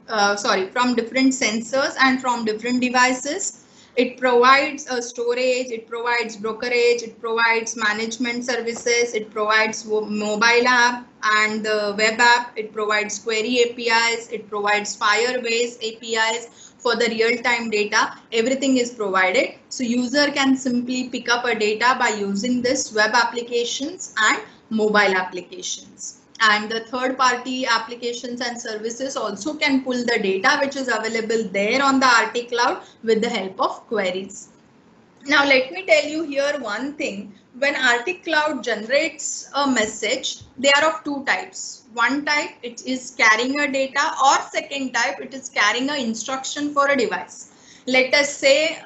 [SPEAKER 2] from different sensors and from different devices. It provides a storage, it provides brokerage, it provides management services, it provides mobile app and the web app, it provides query APIs, it provides Firebase APIs for the real-time data. Everything is provided. So user can simply pick up a data by using this web applications and mobile applications. And the third-party applications and services also can pull the data which is available there on the Arctic Cloud with the help of queries. Now let me tell you here one thing. When Arctic Cloud generates a message, they are of two types. One type, it is carrying a data, or second type, it is carrying an instruction for a device. Let us say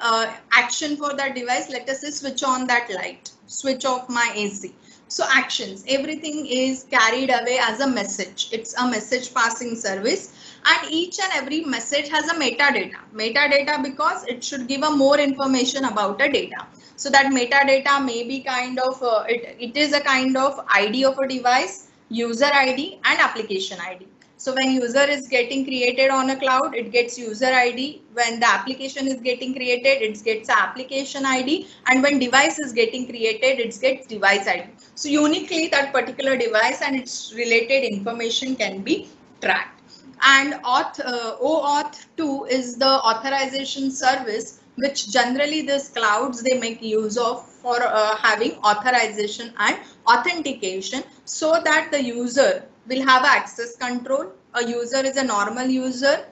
[SPEAKER 2] action for that device. Let us say switch on that light, switch off my AC. So actions, everything is carried away as a message. It's a message passing service, and each and every message has a metadata. Metadata because it should give a more information about a data. So that metadata may be kind of, it is a kind of ID of a device, user ID and application ID. So when user is getting created on a cloud, it gets user ID. When the application is getting created, it gets application ID. And when device is getting created, it gets device ID. So uniquely that particular device and its related information can be tracked. And OAuth 2 is the authorization service which generally these clouds they make use of for having authorization and authentication, so that the user will have access control. A user is a normal user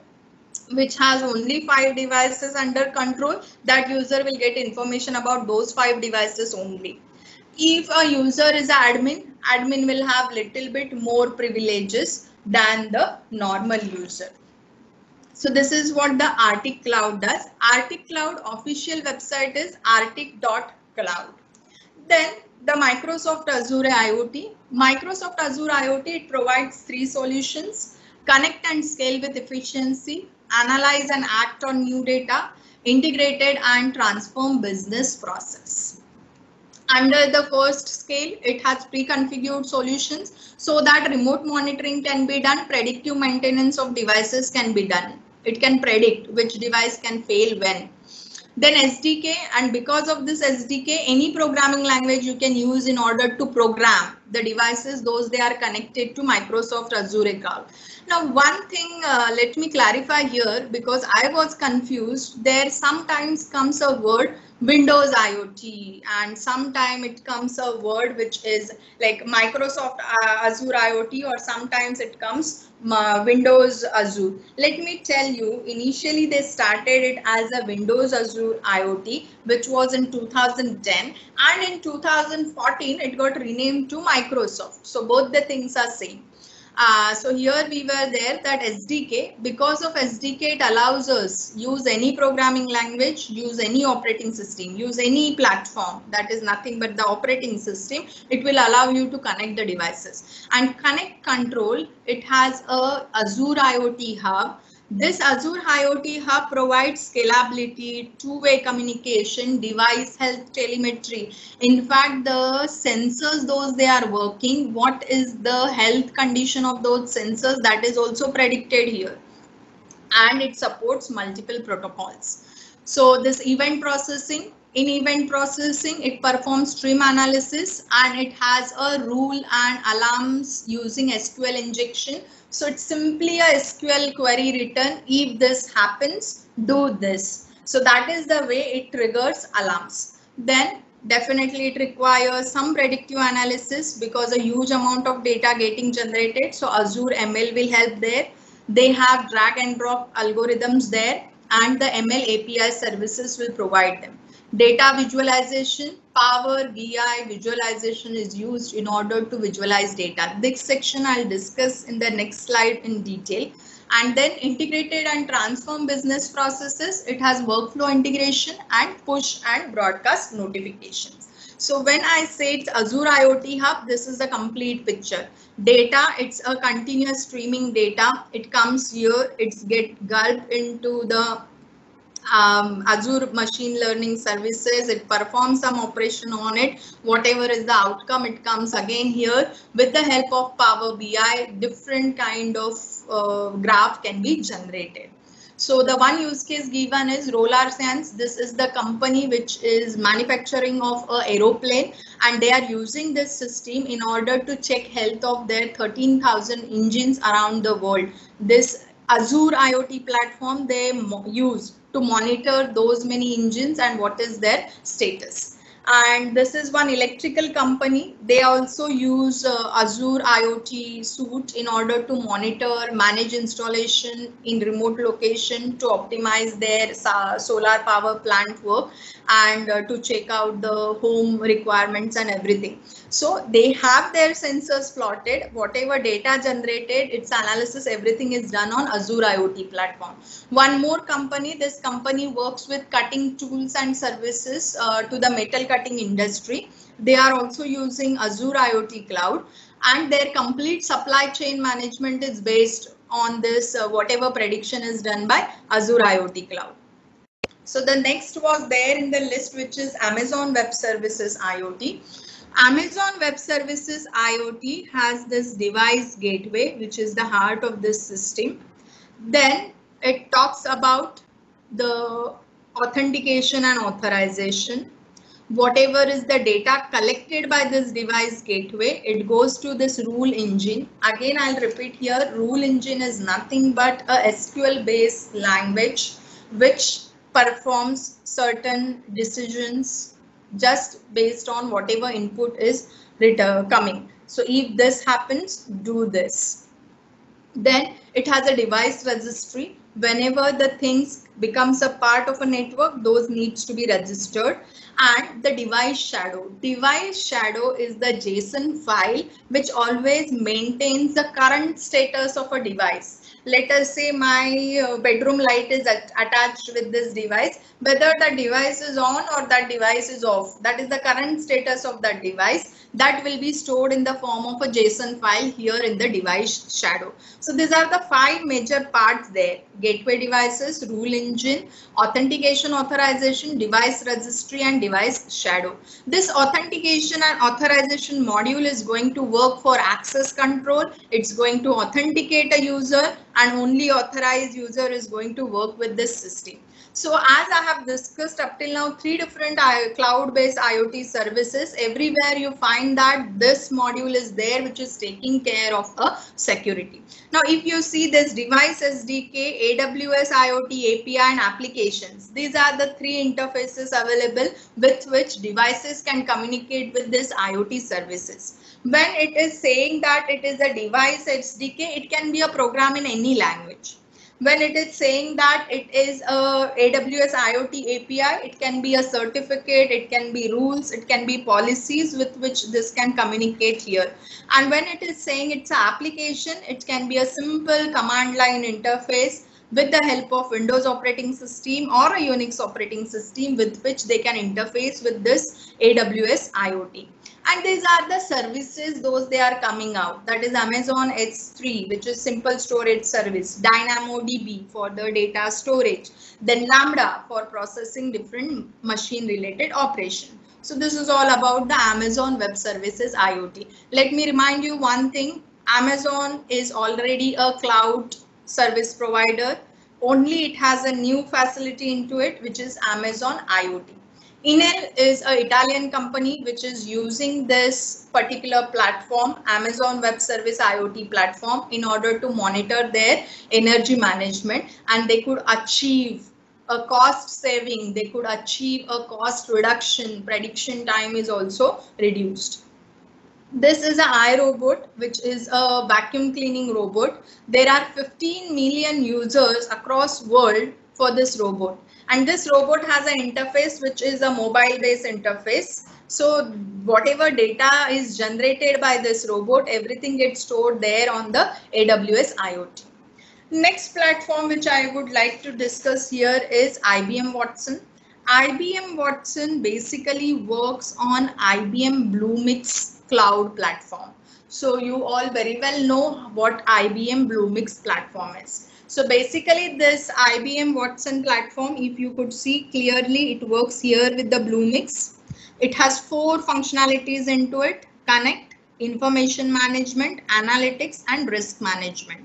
[SPEAKER 2] which has only 5 devices under control. That user will get information about those 5 devices only. If a user is an admin will have little bit more privileges than the normal user. So this is what the Arctic Cloud does. Arctic Cloud official website is arctic.cloud. Then the Microsoft Azure IoT. Microsoft Azure IoT, it provides 3 solutions: connect and scale with efficiency, analyze and act on new data, integrated and transform business process. Under the first scale, it has pre-configured solutions so that remote monitoring can be done, predictive maintenance of devices can be done. It can predict which device can fail when. Then SDK, and because of this SDK, any programming language you can use in order to program the devices, those they are connected to Microsoft Azure Cloud. Now, one thing, let me clarify here because I was confused. There sometimes comes a word Windows IoT, and sometimes it comes a word which is like Microsoft Azure IoT, or sometimes it comes Windows Azure. Let me tell you, initially they started it as a Windows Azure IoT, which was in 2010, and in 2014 it got renamed to Microsoft. So both the things are same. So here we were there that SDK, because of SDK, it allows us use any programming language, use any operating system, use any platform, that is nothing but the operating system. It will allow you to connect the devices. And Connect Control, it has a Azure IoT Hub. This Azure IoT Hub provides scalability, two-way communication, device health telemetry. In fact, the sensors, those they are working, what is the health condition of those sensors, that is also predicted here. And it supports multiple protocols. So this event processing, in event processing, it performs stream analysis, and it has a rule and alarms using SQL injection. So it's simply a SQL query written. If this happens, do this. So that is the way it triggers alarms. Then definitely it requires some predictive analysis because a huge amount of data getting generated. So Azure ML will help there. They have drag and drop algorithms there, and the ML API services will provide them. Data visualization, Power BI visualization is used in order to visualize data. This section I'll discuss in the next slide in detail. And then integrated and transform business processes. It has workflow integration and push and broadcast notifications. So when I say it's Azure IoT Hub, this is the complete picture. Data, it's a continuous streaming data. It comes here, it's get gulped into the Azure machine learning services. It performs some operation on it. Whatever is the outcome, it comes again here. With the help of Power BI, different kind of graph can be generated. So the one use case given is Roller Sense. This is the company which is manufacturing of an aeroplane, and they are using this system in order to check health of their 13,000 engines around the world. This Azure IoT platform they use to monitor those many engines and what is their status. And this is one electrical company. They also use Azure IoT suite in order to monitor, manage installation in remote location to optimize their solar power plant work, and to check out the home requirements and everything. So they have their sensors plotted, whatever data generated, its analysis, everything is done on Azure IoT platform. One more company, this company works with cutting tools and services to the metal cutting industry. They are also using Azure IoT Cloud, and their complete supply chain management is based on this, whatever prediction is done by Azure IoT Cloud. So the next was there in the list, which is Amazon Web Services IoT. Amazon Web Services IoT has this device gateway, which is the heart of this system. Then it talks about the authentication and authorization. Whatever is the data collected by this device gateway, it goes to this rule engine. Again, I'll repeat here, rule engine is nothing but a SQL based language which performs certain decisions just based on whatever input is coming. So if this happens, do this. Then it has a device registry. Whenever the things becomes a part of a network, those needs to be registered. And the device shadow. Device shadow is the JSON file which always maintains the current status of a device. Let us say my bedroom light is attached with this device. Whether the device is on or that device is off, that is the current status of that device. That will be stored in the form of a JSON file here in the device shadow. So these are the 5 major parts there: gateway devices, rule engine, authentication authorization, device registry, and device shadow. This authentication and authorization module is going to work for access control. It's going to authenticate a user, and only authorized user is going to work with this system. So as I have discussed up till now, 3 different cloud-based IoT services. Everywhere you find that this module is there, which is taking care of a security. Now, if you see this device SDK, AWS IoT API, and applications, these are the 3 interfaces available with which devices can communicate with this IoT services. When it is saying that it is a device SDK, it can be a program in any language. When it is saying that it is a AWS IoT API, it can be a certificate, it can be rules, it can be policies with which this can communicate here. And when it is saying it's an application, it can be a simple command line interface with the help of Windows operating system or a Unix operating system with which they can interface with this AWS IoT. And these are the services those they are coming out. That is Amazon S3, which is simple storage service, DynamoDB for the data storage, then Lambda for processing different machine related operation. So this is all about the Amazon Web Services IoT. Let me remind you one thing. Amazon is already a cloud service provider. Only it has a new facility into it, which is Amazon IoT. Enel is an Italian company which is using this particular platform, Amazon Web Service IoT platform, in order to monitor their energy management, and they could achieve a cost saving, they could achieve a cost reduction, prediction time is also reduced. This is an iRobot, which is a vacuum cleaning robot. There are 15 million users across world for this robot. And this robot has an interface which is a mobile based interface. So whatever data is generated by this robot, everything gets stored there on the AWS IoT. Next platform which I would like to discuss here is IBM Watson. IBM Watson basically works on IBM Bluemix cloud platform. So you all very well know what IBM Bluemix platform is. So basically this IBM Watson platform, if you could see clearly, it works here with the Bluemix. It has 4 functionalities into it: connect, information management, analytics, and risk management.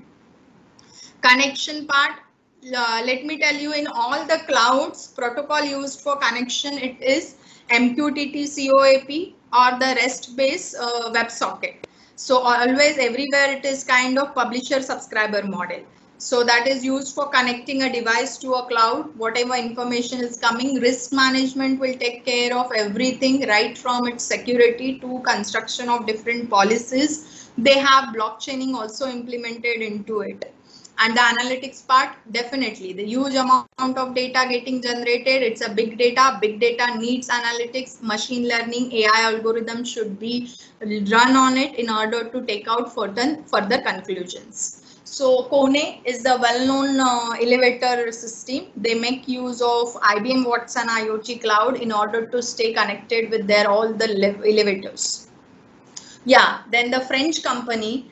[SPEAKER 2] Connection part, let me tell you, in all the clouds, protocol used for connection, it is MQTT COAP or the REST based WebSocket. So always everywhere it is kind of publisher subscriber model. So that is used for connecting a device to a cloud. Whatever information is coming, risk management will take care of everything, right from its security to construction of different policies. They have blockchaining also implemented into it. And the analytics part, definitely the huge amount of data getting generated. It's a big data. Big data needs analytics. Machine learning, AI algorithms should be run on it in order to take out further conclusions. So Kone is the well-known elevator system. They make use of IBM Watson IoT cloud in order to stay connected with their all the elevators. Yeah, then the French company,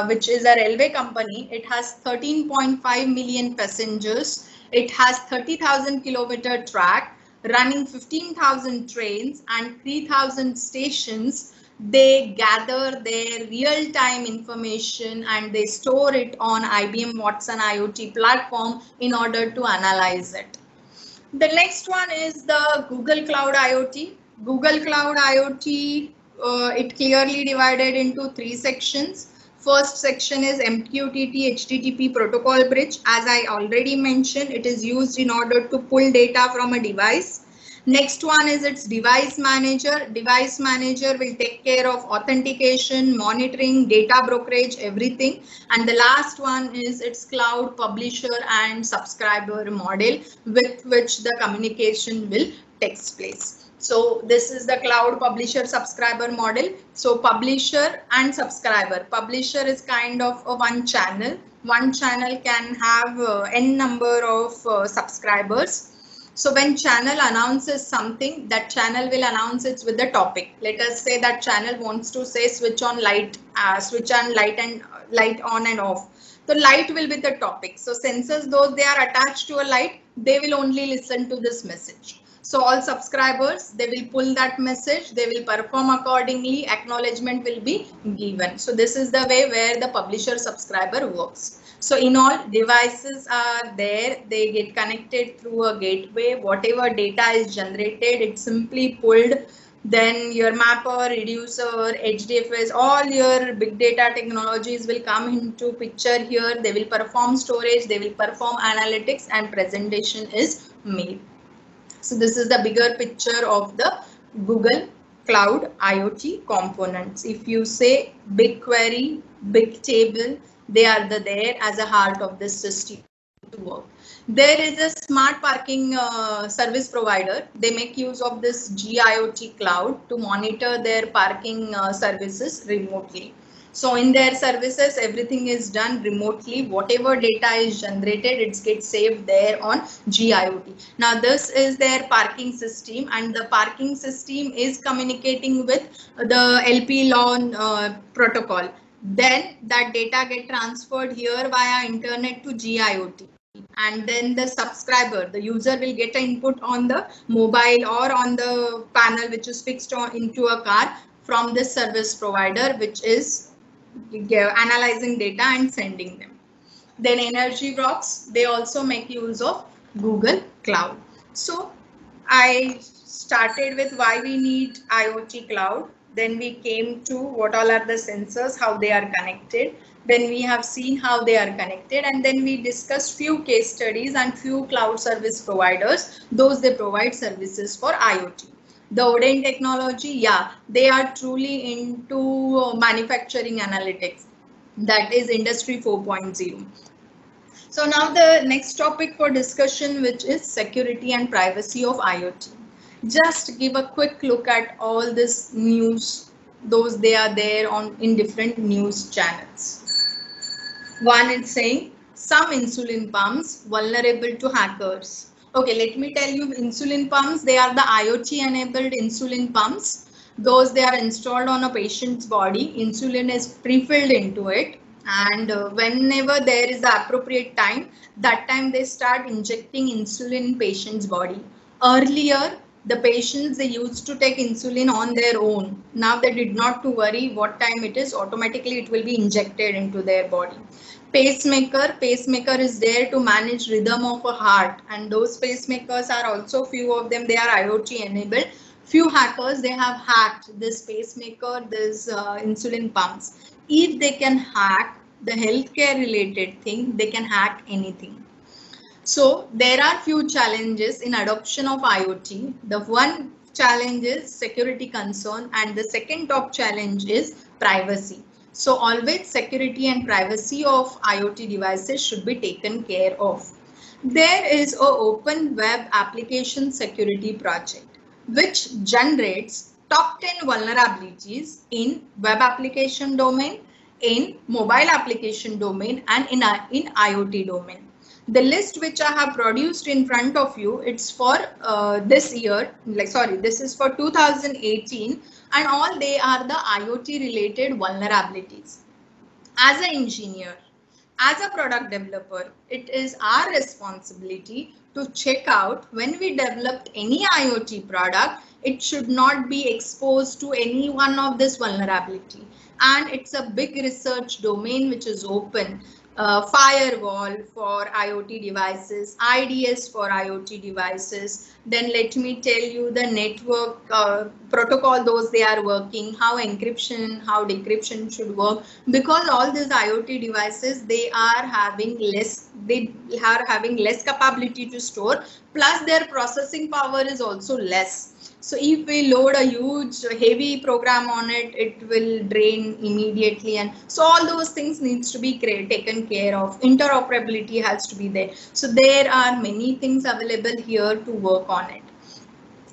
[SPEAKER 2] which is a railway company, it has 13.5 million passengers. It has 30,000 kilometer track, running 15,000 trains and 3,000 stations. They gather their real-time information and they store it on IBM Watson IoT platform in order to analyze it. The next one is the Google Cloud IoT. Google Cloud IoT, it clearly divided into 3 sections. First section is MQTT HTTP protocol bridge. As I already mentioned, it is used in order to pull data from a device. Next one is its device manager. Device manager will take care of authentication, monitoring, data brokerage, everything. And the last one is its cloud publisher and subscriber model with which the communication will take place. So this is the cloud publisher subscriber model. So publisher and subscriber. Publisher is kind of a one channel. one channel can have n number of subscribers. So when channel announces something, that channel will announce it with the topic. Let us say that channel wants to say switch on light, switch on light and light on and off. So light will be the topic. So sensors, though they are attached to a light, they will only listen to this message. So all subscribers, they will pull that message, they will perform accordingly, acknowledgement will be given. So this is the way where the publisher subscriber works. So in all, devices are there, they get connected through a gateway. Whatever data is generated, it's simply pulled. Then your mapper, reducer, HDFS, all your big data technologies will come into picture here. They will perform storage, they will perform analytics, and presentation is made. So this is the bigger picture of the Google Cloud IoT components. If you say BigQuery, Bigtable, they are there as a heart of this system to work. There is a smart parking service provider. They make use of this GIoT cloud to monitor their parking services remotely. So in their services, everything is done remotely. Whatever data is generated, it gets saved there on GIoT. Now this is their parking system, and the parking system is communicating with the LPLAN protocol. Then that data get transferred here via internet to GIoT. And then the subscriber, the user will get an input on the mobile or on the panel which is fixed on into a car from this service provider, which is analyzing data and sending them. Then Energy Rocks, they also make use of Google Cloud. So I started with why we need IoT cloud. Then we came to what all are the sensors, how they are connected. Then we have seen how they are connected, and then we discussed few case studies and few cloud service providers, those they provide services for IoT. The Odin technology, yeah, they are truly into manufacturing analytics. That is Industry 4.0. So now the next topic for discussion, which is security and privacy of IoT. Just give a quick look at all this news, those they are there on in different news channels. One is saying some insulin pumps vulnerable to hackers. Okay, let me tell you, insulin pumps, they are the IoT enabled insulin pumps. Those they are installed on a patient's body. Insulin is pre-filled into it, and whenever there is the appropriate time, that time they start injecting insulin in patient's body. Earlier, the patients, they used to take insulin on their own. Now they did not to worry what time it is, automatically it will be injected into their body. Pacemaker is there to manage rhythm of a heart, and those pacemakers are also few of them, they are IoT enabled. Few hackers, they have hacked this pacemaker, this insulin pumps. If they can hack the healthcare related thing, they can hack anything. So there are few challenges in adoption of IoT. The one challenge is security concern, and the second top challenge is privacy. So always security and privacy of IoT devices should be taken care of. There is an open web application security project which generates top 10 vulnerabilities in web application domain, in mobile application domain, and in IoT domain. The list which I have produced in front of you, it's for this year, this is for 2018, and all they are the IoT related vulnerabilities. As an engineer, as a product developer, it is our responsibility to check out when we developed any IoT product, it should not be exposed to any one of this vulnerability. And it's a big research domain which is open. Firewall for IoT devices, IDS for IoT devices. Then let me tell you the network protocol, those they are working, how encryption, how decryption should work, because all these IoT devices, they are having less capability to store, plus their processing power is also less. So if we load a huge heavy program on it, it will drain immediately, and so all those things needs to be taken care of. Interoperability has to be there. So there are many things available here to work on it.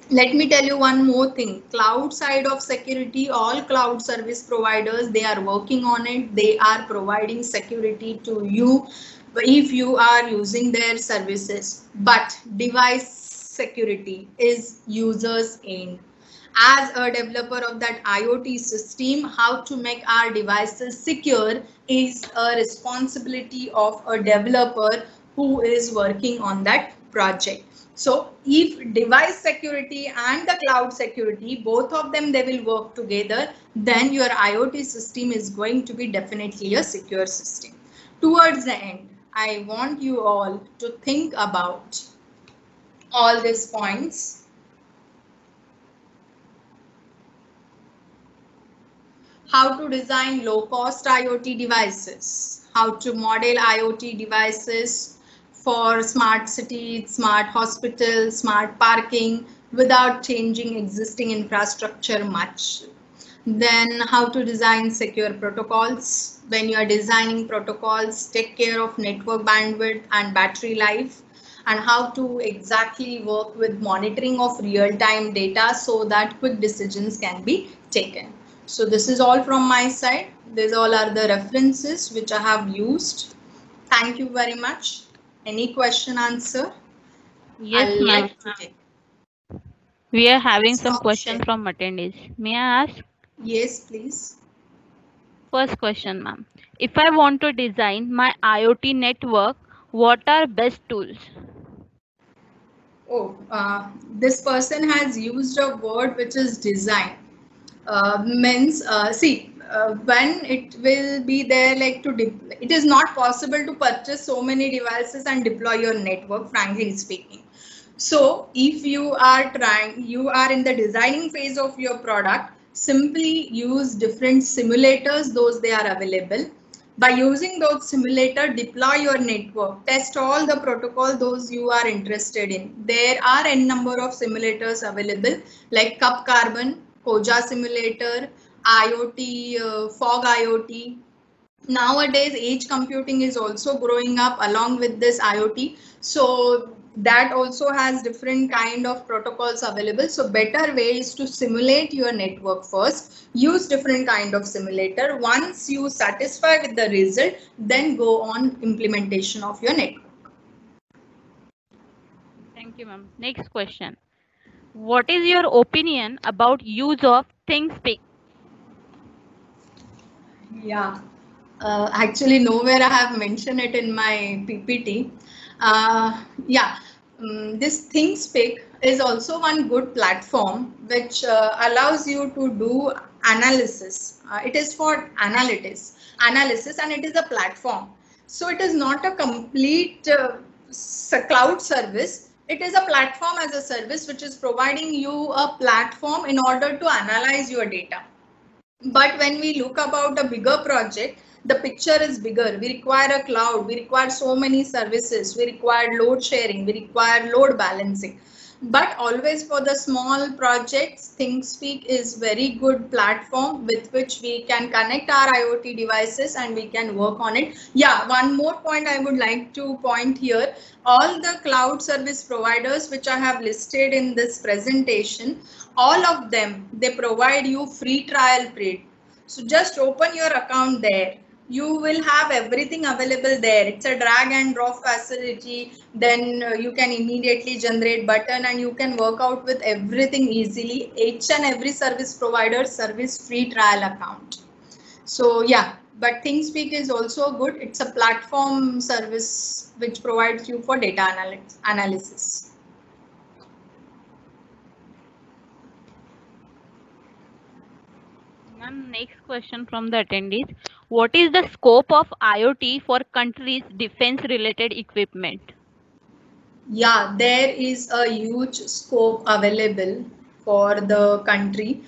[SPEAKER 2] Let me tell you one more thing. Cloud side of security, all cloud service providers, they are working on it. They are providing security to you if you are using their services. But device security is users end. As a developer of that IoT system, how to make our devices secure is a responsibility of a developer who is working on that project. So if device security and the cloud security, both of them, they will work together, then your IoT system is going to be definitely a secure system. Towards the end, I want you all to think about all these points. How to design low-cost IoT devices, how to model IoT devices for smart cities, smart hospitals, smart parking without changing existing infrastructure much. Then how to design secure protocols. When you are designing protocols, take care of network bandwidth and battery life, and how to exactly work with monitoring of real-time data so that quick decisions can be taken. So this is all from my side. These all are the references which I have used. Thank you very much. Any question, answer?
[SPEAKER 1] Yes,
[SPEAKER 2] I'd
[SPEAKER 1] ma'am.
[SPEAKER 2] like to take.
[SPEAKER 1] We are having some
[SPEAKER 2] Stop
[SPEAKER 1] questions
[SPEAKER 2] sharing.
[SPEAKER 1] from attendees. May I ask?
[SPEAKER 2] Yes, please.
[SPEAKER 1] First question, ma'am. If I want to design my IoT network, what are best tools?
[SPEAKER 2] Oh, this person has used a word which is design. Means see, when it will be there, like it is not possible to purchase so many devices and deploy your network, frankly speaking. So if you are in the designing phase of your product, simply use different simulators, those they are available. By using those simulator, deploy your network, test all the protocol those you are interested in. There are n number of simulators available like Cup Carbon, Koja Simulator, IoT, Fog IoT. Nowadays, edge computing is also growing up along with this IoT. So that also has different kind of protocols available. So better way is to simulate your network first. Use different kind of simulator. Once you satisfy with the result, then go on implementation of your network.
[SPEAKER 1] Thank you, ma'am. Next question. What is your opinion about use of ThingSpeak?
[SPEAKER 2] Yeah, actually nowhere I have mentioned it in my PPT. Yeah, this ThingSpeak is also one good platform which allows you to do analysis. It is for analysis, and it is a platform. So it is not a complete cloud service. It is a platform as a service which is providing you a platform in order to analyze your data. But when we look about a bigger project, the picture is bigger. We require a cloud, we require so many services, we require load sharing, we require load balancing. But always for the small projects, ThingSpeak is very good platform with which we can connect our IoT devices and we can work on it. Yeah, one more point I would like to point here. All the cloud service providers which I have listed in this presentation, all of them, they provide you free trial period. So just open your account there. You will have everything available there. It's a drag and drop facility. Then you can immediately generate button and you can work out with everything easily. Each and every service provider service free trial account. So yeah, but ThingSpeak is also good. It's a platform service which provides you for data analysis.
[SPEAKER 1] Ma'am, next question from the attendees. What is the scope of IoT for countries' defense-related equipment?
[SPEAKER 2] Yeah, there is a huge scope available for the country.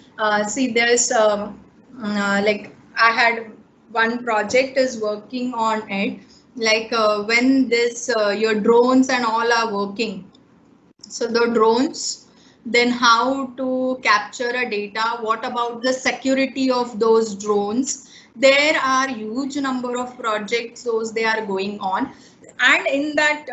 [SPEAKER 2] See, there's like I had one project is working on it. Like when this your drones and all are working. So the drones, then how to capture a data, what about the security of those drones? There are huge number of projects those they are going on. And in that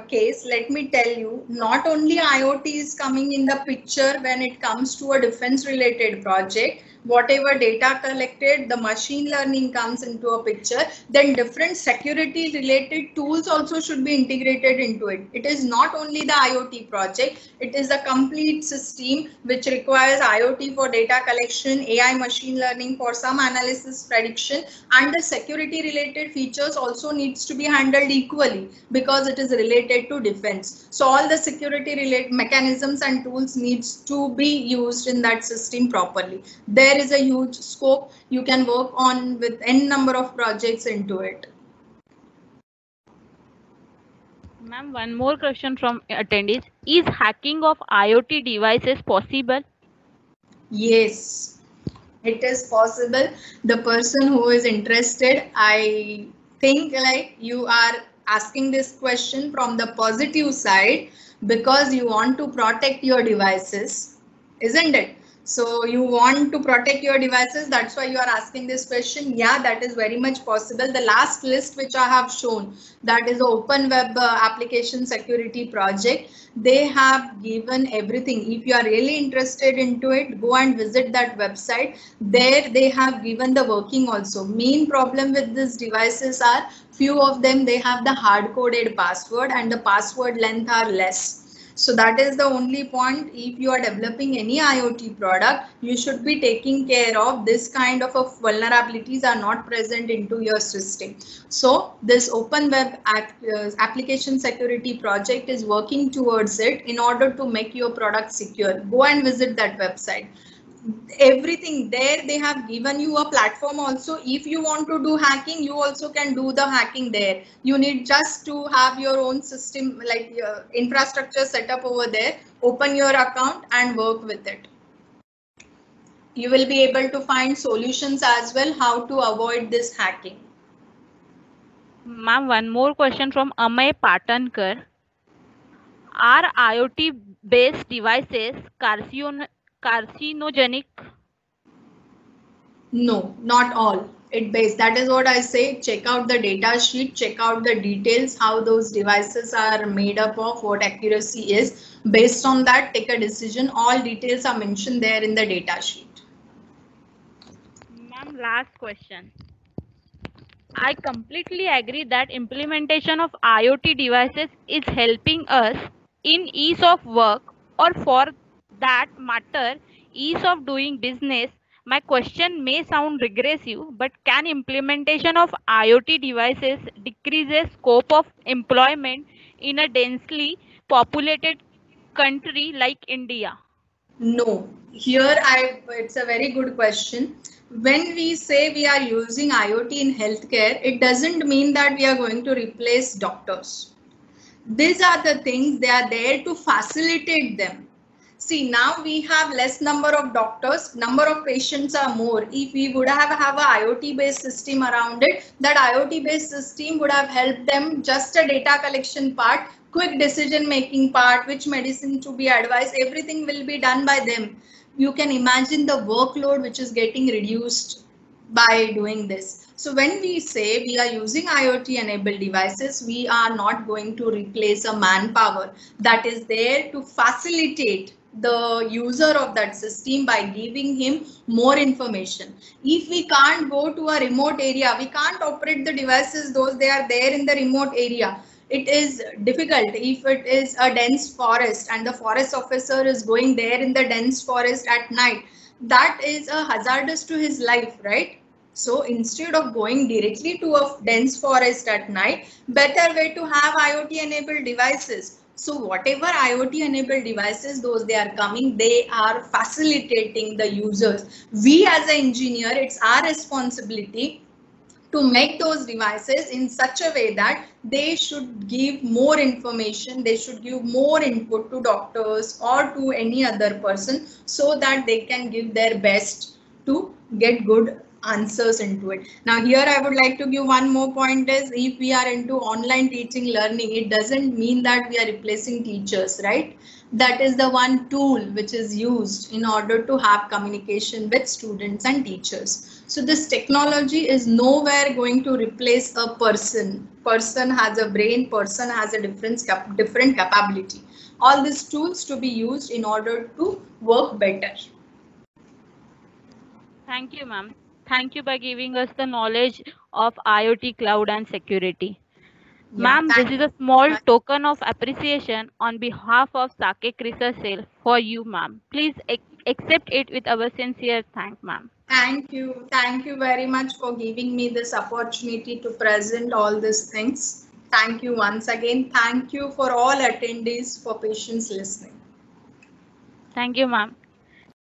[SPEAKER 2] case, let me tell you, not only IoT is coming in the picture when it comes to a defense related project, whatever data collected, the machine learning comes into a picture, then different security related tools also should be integrated into it. It is not only the IoT project, it is a complete system which requires IoT for data collection, AI machine learning for some analysis prediction, and the security related features also needs to be handled equally because it is related to defense. So all the security related mechanisms and tools needs to be used in that system properly. There is a huge scope. You can work on with n number of projects into it.
[SPEAKER 1] Ma'am, one more question from attendees. Is hacking of IoT devices possible?
[SPEAKER 2] Yes, it is possible. The person who is interested, I think like you are asking this question from the positive side because you want to protect your devices, isn't it? So you want to protect your devices, that's why you are asking this question. Yeah, that is very much possible. The last list which I have shown, that is the Open Web Application Security Project. They have given everything. If you are really interested into it, go and visit that website. There they have given the working also. Main problem with these devices are few of them, they have the hard coded password and the password length are less. So that is the only point. If you are developing any IoT product, you should be taking care of this kind of vulnerabilities are not present into your system. So this Open Web Application Security Project is working towards it in order to make your product secure. Go and visit that website. Everything there, they have given you a platform also. If you want to do hacking, you also can do the hacking there. You need just to have your own system, like your infrastructure set up over there, open your account and work with it. You will be able to find solutions as well how to avoid this hacking.
[SPEAKER 1] Ma'am, one more question from Amay Patankar. Are IoT based devices carcinogenic?
[SPEAKER 2] No, not all. That is what I say. Check out the data sheet, check out the details, how those devices are made up of, what accuracy is. Based on that, take a decision. All details are mentioned there in the data sheet.
[SPEAKER 1] Ma'am, last question. I completely agree that implementation of IoT devices is helping us in ease of work, or for that matter, ease of doing business. My question may sound regressive, but can implementation of IoT devices decrease scope of employment in a densely populated country like India?
[SPEAKER 2] No, it's a very good question. When we say we are using IoT in healthcare, it doesn't mean that we are going to replace doctors. These are the things, they are there to facilitate them. See, now we have less number of doctors, number of patients are more. If we would have a IoT based system around it, that IoT based system would have helped them just a data collection part, quick decision making part, which medicine to be advised, everything will be done by them. You can imagine the workload which is getting reduced by doing this. So when we say we are using IoT enabled devices, we are not going to replace a manpower that is there to facilitate the user of that system by giving him more information. If we can't go to a remote area, we can't operate the devices, those they are there in the remote area. It is difficult. If it is a dense forest and the forest officer is going there in the dense forest at night, that is a hazardous to his life, right? So instead of going directly to a dense forest at night, better way to have IoT enabled devices. So whatever IoT enabled devices, those they are coming, they are facilitating the users. We as an engineer, it's our responsibility to make those devices in such a way that they should give more information, they should give more input to doctors or to any other person so that they can give their best to get good answers into it. Now here I would like to give one more point is if we are into online teaching learning, it doesn't mean that we are replacing teachers, right? That is the one tool which is used in order to have communication with students and teachers. So this technology is nowhere going to replace a person. Person has a brain, person has a different capability. All these tools to be used in order to work better.
[SPEAKER 1] Thank you, ma'am. Thank you by giving us the knowledge of IoT, cloud, and security.
[SPEAKER 2] Yeah,
[SPEAKER 1] Ma'am, this is a small token of appreciation on behalf of Saket Research Cell for you, ma'am. Please accept it with our sincere thanks, ma'am.
[SPEAKER 2] Thank you. Thank you very much for giving me this opportunity to present all these things. Thank you once again. Thank you for all attendees for patience listening.
[SPEAKER 1] Thank you, ma'am.